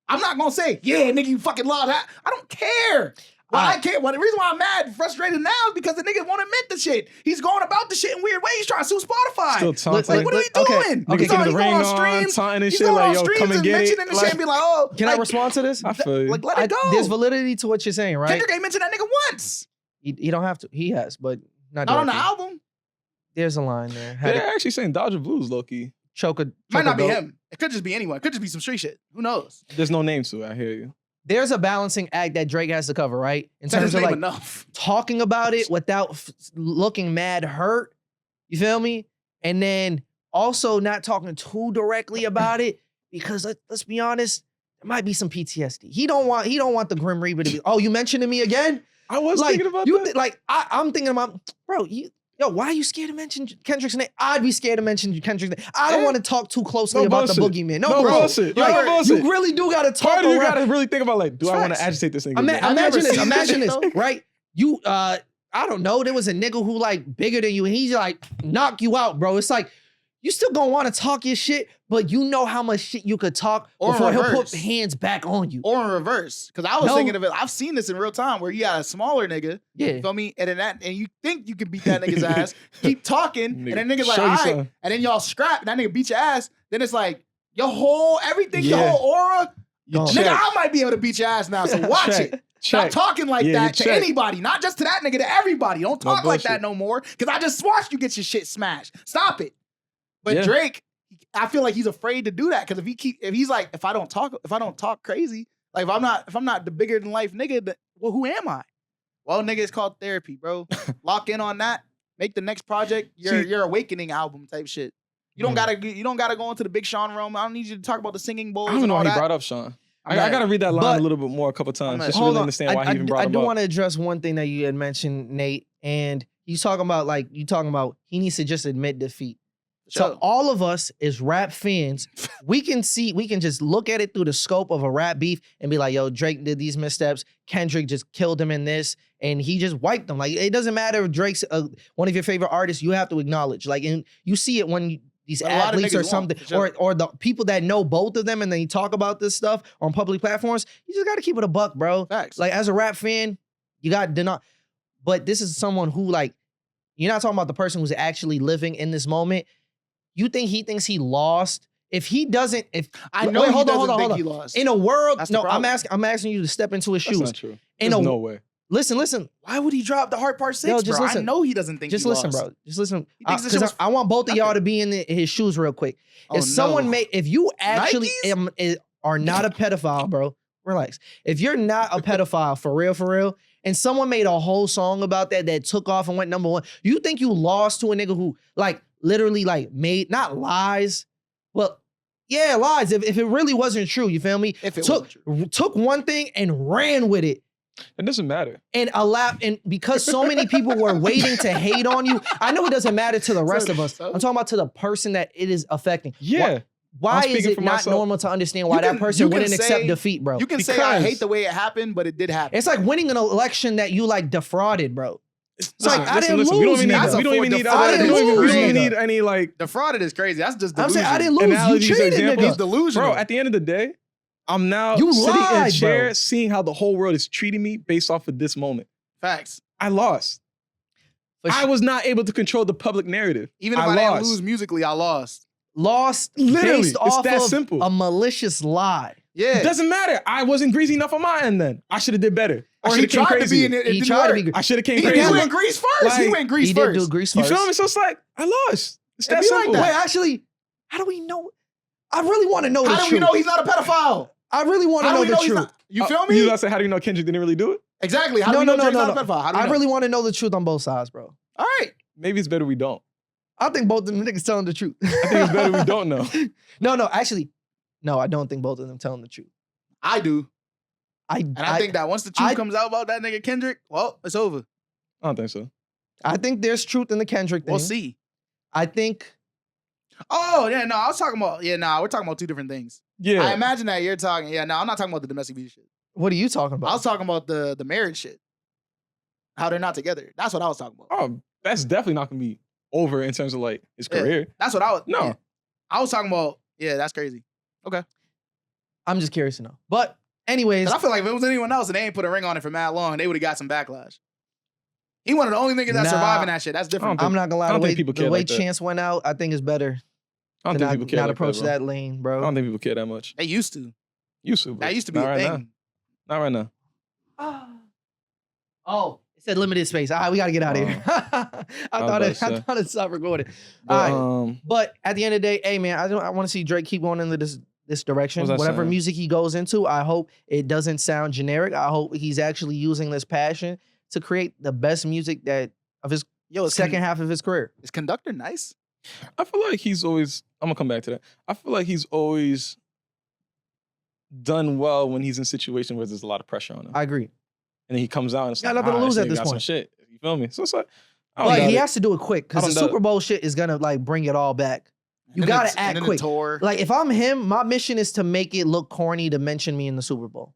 I'm not gonna say, yeah, nigga, you fucking lost that. I don't care. Well, I care. Well, the reason why I'm mad, frustrated now is because the nigga won't admit the shit. He's going about the shit in weird ways. He's trying to sue Spotify. Still taunting. Like, what are we Okay, doing? okay, He's getting on- the he's going ring on on, streams. taunting and He's shit going like, on yo, streams come and and get it. mentioning the shit and be like, oh. can I like, respond to this? I feel you. Like, let it go. There's validity to what you're saying, right? Kendrick ain't mentioned that nigga once. He don't have to. He has, but not Not on the directly. album. There's a line there. Had They're to actually saying Dodger Blues, low key. choke a Might not be goat. him. It could just be anyone. It could just be some street shit. Who knows? There's no name to it. I hear you. There's a balancing act that Drake has to cover, right? In Said his terms of name like enough. talking about it without looking mad hurt. You feel me? And then also not talking too directly about it because let's be honest, there might be some PTSD. He don't want the Grim Reaper to be. Oh, you mentioning me again? I was Like thinking about you, that. I'm thinking about, bro. Why are you scared to mention Kendrick's name? I'd be scared to mention Kendrick's name. I don't Yeah. want to talk too closely No about bullshit. the boogeyman. No, No bro. bullshit. Like, No bullshit. you really do got to talk Part of you around. gotta really think about like, do I want to Facts. agitate this nigga? Ima- again? Have you ever imagine this. seen that Imagine shit, this. though? Right? You, I don't know. There was a nigga who like bigger than you, and he's like knock you out, bro. It's like you still gonna want to talk your shit, but you know how much shit you could talk Or before he'll reverse. put hands back on you. Or in reverse. Because I was thinking of it. I've seen this in real time where you got a smaller nigga. Yeah. You feel me? And you think you can beat that nigga's ass. Keep talking. And then nigga's like, Show all you right. something. And then y'all scrap. And that nigga beat your ass. Then it's like, your whole, everything, your Yeah. whole aura. Gone. Nigga, I might be able to beat your ass now. So watch Check. it. Stop Check. talking like Yeah, that you to check. anybody. Not just to that nigga, to everybody. Don't No talk like bullshit. that no more. Because I just watched you get your shit smashed. Stop it. But Yeah. Drake, I feel like he's afraid to do that. Because if he's like, if I don't talk crazy, like if I'm not the bigger than life nigga, then, well, who am I? Well, nigga, it's called therapy, bro. Lock in on that. Make the next project your awakening album type shit. You don't gotta go into the Big Sean realm. I don't need you to talk about the singing bowls. I don't even and know all why he that. brought up Sean. I mad. gotta read that line But- a little bit more a couple times mad. just to Hold really on. understand why he even brought I him do up. want to address one thing that you had mentioned, Nate, and he's talking about he needs to just admit defeat. So Sure. all of us as rap fans, we can just look at it through the scope of a rap beef and be like, yo, Drake did these missteps. Kendrick just killed him in this and he just wiped them. Like, it doesn't matter if Drake's one of your favorite artists, you have to acknowledge. Like, and you see it when these But a lot of athletes niggas or won't, something, for sure. or the people that know both of them and they talk about this stuff on public platforms, you just got to keep it a buck, bro. Facts. Like, as a rap fan, you got to deny. But this is someone who, like, you're not talking about the person who's actually living in this moment. You think he thinks he lost? If he doesn't, I know wait, he hold on, doesn't hold on, think hold he on. lost. In a world, That's the no, problem. I'm asking you to step into his That's shoes. not true. In There's a, no way. listen. Why would he drop the Heart Part 6, Yo, bro? just listen. I know he doesn't think Just he listen, lost. bro. Just listen. He thinks this shit Because was I want both of y'all nothing. to be in his shoes real quick. Oh, If you actually are not a pedophile, bro, relax. If you're not a pedophile for real, and someone made a whole song about that took off and went number one, you think you lost to a nigga who like literally like made not lies, well, yeah, lies. If it really wasn't true, you feel me? If it wasn't true. Took one thing and ran with it. It doesn't matter. And because so many people were waiting to hate on you, I know it doesn't matter to the rest of us. I'm talking about to the person that it is affecting. Yeah. Why I'm is speaking it for not myself. normal to understand why You that can- person you can wouldn't accept say- defeat, bro? You can say I Because- hate the way it happened, but it did happen. It's like winning an election that you like defrauded, bro. It's like, I didn't listen, lose, we don't even need, nigga. we don't even need, I didn't lose, we don't even nigga. need any like Defrauded is crazy. That's just I'm delusion. saying I didn't lose. You analogies, cheated, examples. nigga. He's delusional. Bro, at the end of the day, I'm now You sitting in a lied, chair bro. seeing how the whole world is treating me based off of this moment. Facts. I lost. For I sure. was not able to control the public narrative. Even if I didn't lose musically, I lost. Lost Literally, based it's off that of simple. a malicious lie. Yeah. It doesn't matter. I wasn't greasy enough on my end then. I should have did better. I Or should he have came tried to crazy. be in it. It He didn't tried to work. be. I should have came He crazy. went Grease first. He Like, went Grease He first. did do Grease You first. feel me? So it's like, I lost. It's that be like simple. that. Wait, actually, how do we know? I really want to know the How truth. do we know he's not a pedophile? I really want to How know do we the know he's truth. not? You feel me? You about to say, how do you know Kendrick didn't really do it? Exactly. How do we know Drake's not a pedophile? How do we I know? really want to know the truth on both sides, bro. All right. Maybe it's better we don't. I think both of them niggas telling the truth. I think it's better we don't know. No, actually, no, I don't think both of them telling the truth. I do. I And I think that once the truth I- comes out about that nigga Kendrick, well, it's over. I don't think so. I think there's truth in the Kendrick thing. We'll see. I think Oh, yeah, no, I was talking about, we're talking about two different things. Yeah. I imagine that you're talking, I'm not talking about the domestic abuse shit. what are you talking about? I was talking about the marriage shit. How they're not together. That's what I was talking about. Oh, that's definitely not gonna be over in terms of like his Yeah. career. That's what I was. No. yeah. I was talking about, that's crazy. I'm just curious to know. But anyways, 'Cause I feel like if it was anyone else and they ain't put a ring on it for mad long, they would have got some backlash. He one of the only niggas that Nah. surviving that shit. That's different. I'm not gonna lie. I don't The think way, people the care way like that. Chance went out, I think it's better I to don't think people care not like approach that, bro. that lane, I bro. don't think people care that much. They used to. Used to, but That used to be not a right thing. Now. Not right now. Oh, it said limited space. All right, we gotta get out of here. I thought it stopped recording. All right. But, But at the end of the day, hey man, I want to see Drake keep going into this direction. What's that Whatever saying? music he goes into, I hope it doesn't sound generic. I hope he's actually using this passion to create the best music that of his second half of his career. Is Conductor nice? I feel like he's always, I'm gonna come back to that. I feel like he's always done well when he's in situations where there's a lot of pressure on him. I agree. And then he comes out and it's Got like, nothing to lose this at nigga this got some point. shit. You feel me? So it's like, I don't But doubt he it. has to do it quick because I the don't doubt Super Bowl shit is gonna like bring it all back. You And then gotta the- act and then quick. The tour. Like if I'm him, my mission is to make it look corny to mention me in the Super Bowl.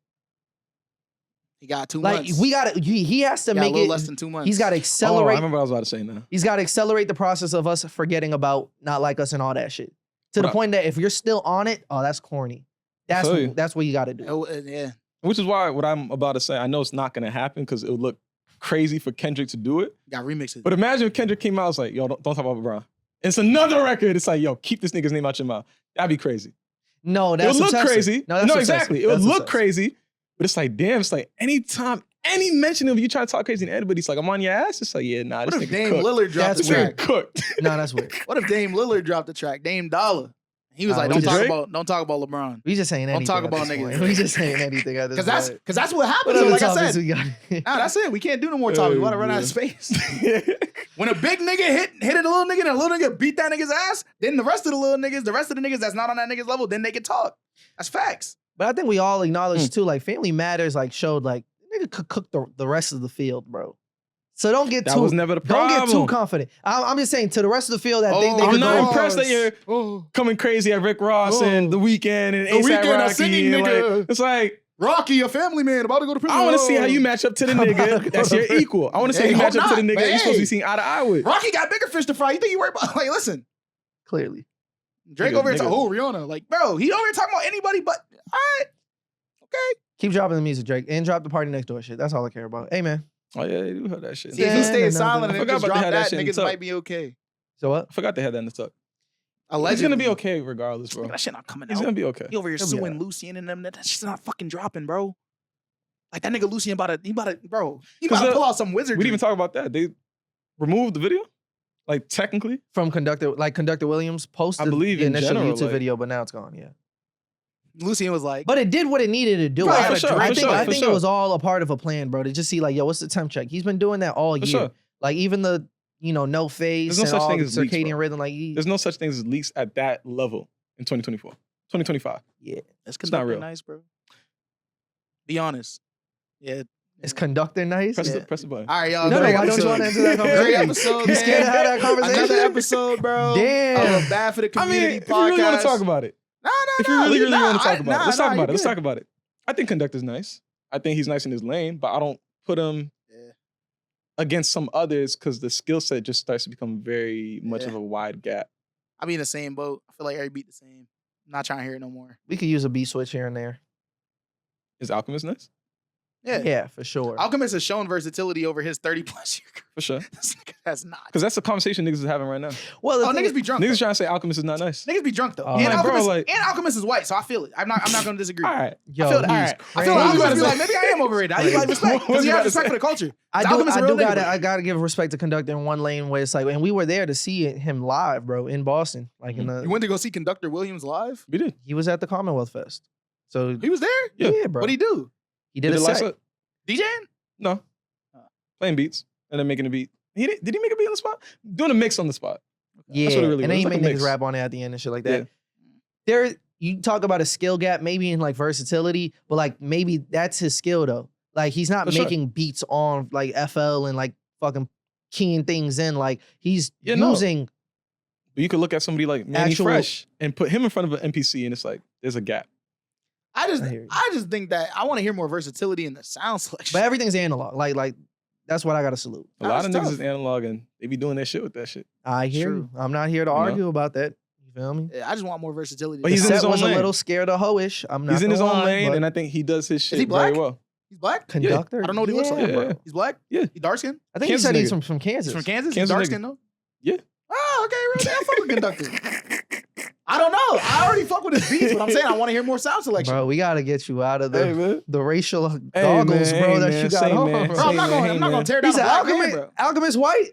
He got 2 Like months. we got to. He has to He got a make little it less than 2 months. He's got to Oh, I accelerate. remember what I was about to say now. He's got to accelerate the process of us forgetting about not like us and all that shit. To the Right. point that if you're still on it, oh, that's corny. That's feel you. that's what you got to do. Yeah. Which is why what I'm about to say, I know it's not going to happen because it would look crazy for Kendrick to do it. Got remixes. But imagine if Kendrick came out and was like, yo, don't talk about LeBron. It's another record. It's like, yo, keep this nigga's name out your mouth. That'd be crazy. No, It that's would look obsessive. crazy. No, that's exactly. obsessive. It would That's look obsessive. crazy. But it's like, damn, it's like anytime, any mention of you trying to talk crazy to anybody, it's like, I'm on your ass. It's like, yeah, nah, What this if nigga Dame cooked. Lillard dropped That's the This track? nigga cooked. No, that's weird. What if Dame Lillard dropped the track? Dame Dollar. He was like, we don't just- talk about LeBron. We just saying anything. Don't talk at about this niggas. point. We just saying anything at this Because point. that's what happens. What though, other like I topics said, we got? nah, that's it. We can't do no more topics. We want to run out of space. When a big nigga hit a little nigga and a little nigga beat that nigga's ass, then the rest of the niggas that's not on that nigga's level, then they can talk. That's facts. But I think we all acknowledge too, like Family Matters, like showed like nigga could cook the rest of the field, bro. So don't get That too was never the problem. don't get too confident. I'm just saying to the rest of the field that think they I'm could not go. impressed that you're coming crazy at Rick Ross and The Weeknd and The A$AP Weeknd, a Rocky. singing and nigga. like, it's like, Rocky, a family man, about to go to prison. I want to see how you match up to the About to nigga go that's to your prison. equal. I want to see Hey, how you match hope up to the not, nigga but that you're supposed to hey. be seeing eye to eye with. Rocky got bigger fish to fry. You think you worry about? Like, listen, Clearly. Drake Nigga, over here nigga. talking, Rihanna. Like, bro, he over here talking about anybody but, all right, okay. Keep dropping the music, Drake, and drop the Party Next Door shit. That's all I care about. Hey man. Oh, yeah, you heard that shit. See, if Yeah, he stays no, silent I and forgot just about drop they had that that, shit in the niggas tuck. might be okay. So what? I forgot they had that in the tuck. He's Allegedly. going to be okay regardless, bro. That shit not coming He's out. going to be okay. He over here He'll be suing alright. Lucien and them. That shit's not fucking dropping, bro. Like that nigga Lucien bro, he about Cause to pull out some wizardry. We didn't even talk about that. They removed the video? Like, technically? From Conductor Williams posted believe the in initial general, YouTube like- video, but now it's gone, yeah. Lucien was like, But it did what it needed to do. Right, I for sure, I for think, sure, I for think it sure. was all a part of a plan, bro, to just see like, yo, what's the temp check? He's been doing that all For year. sure. Like even the, no face There's no and such all thing the as leaks, circadian bro. rhythm. Like, There's no such thing as leaks at that level in 2024. 2025. yeah, that's It's not Conductor real. nice, bro. Be honest. Yeah. is Conductor nice? Press, Yeah. the, press the button. All right, y'all. No, great why don't you episode. want to answer that Great conversation? episode, You scared to have that conversation? Another episode, bro. Damn. Bad for the I mean, community if you really want podcast. to talk about it. No, If you really, really want to talk about it, let's talk about it. Let's it. talk about it. I think Conductor's nice. I think he's nice in his lane, but I don't put him Yeah. against some others because the skill set just starts to become very much Yeah. of a wide gap. I be in the same boat. I feel like every beat the same. I'm not trying to hear it no more. We could use a beat switch here and there. Is Alchemist nice? Yeah. Yeah, for sure. Alchemist has shown versatility over his 30+ year career. For sure. This nigga has not. Because that's the conversation niggas is having right now. Well, the Oh, thing niggas is- be drunk. Niggas though. trying to say Alchemist is not nice. Niggas be drunk though. Oh, And, like, bro, Alchemist, like- and Alchemist is white, so I feel it. I'm not gonna disagree. All right. yo, I feel that. he's I feel crazy. like Alchemist about be to like, say- maybe I am overrated. I need like respect What because was he you has about to respect say? for the culture. I Alchemist a real nigga, bro. I gotta give respect to Conductor in one lane where it's like, and we were there to see him live, bro, in Boston. Like in the, You went to go see Conductor Williams live? We did. he was at the Commonwealth Fest. So He was there? Yeah. bro. What'd he do? He did a the lights set. up? DJing? No. Playing beats and then making a beat. Did he make a beat on the spot? Doing a mix on the spot. Yeah, That's what it really and then was. he It's like made a niggas mix. rap on it at the end and shit like that. Yeah. There, you talk about a skill gap, maybe in like versatility, but like maybe that's his skill though. Like he's not For sure. making beats on like FL and like fucking keying things in. Like he's Yeah, no. using. But you could look at somebody like Manny Actual- Fresh and put him in front of an NPC and it's like, there's a gap. I I hear you. just think that I want to hear more versatility in the sound selection. But everything's analog. Like that's what I gotta salute. A lot of That's niggas tough. is analog and they be doing their shit with that shit. I hear True. you. I'm not here to You know? argue about that. You feel me? Yeah, I just want more versatility. But The he's in set his own was lane. a little scared of hoish. I'm not. He's in his gonna own lie, lane but and I think he does his shit he black? very well. He's black? Conductor. I don't know what he looks Yeah, like. Yeah. He's black? Yeah. He dark skinned? I think Kansas he said he's nigga. from Kansas. He's from Kansas? Kansas He's dark nigga. skinned though? Yeah. Oh, okay, really? I fuck with Conductor. I don't know. I already fuck with his beats, but I'm saying I want to hear more sound selection. Bro, we gotta get you out of the Hey, man. the racial Hey, goggles, man, bro. hey, That man, you got say, on, man, bro. Bro, I'm not man, gonna, I'm not gonna man. tear down He's a an black man, Alchemist. bro. Alchemist white.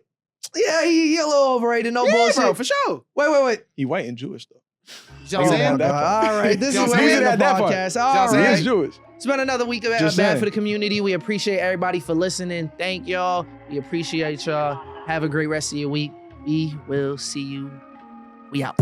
Yeah, he a little overrated. No Yeah, bullshit. bro, for sure. Wait. He white and Jewish though. You know what I'm Yeah, saying? that part. All right, this You know is what where I'm we saying? end the That part. podcast. what All I'm saying? He right. is Jewish. It's been another week of Just Bad saying. for the Community. We appreciate everybody for listening. Thank y'all. We appreciate y'all. Have a great rest of your week. We will see you. We out.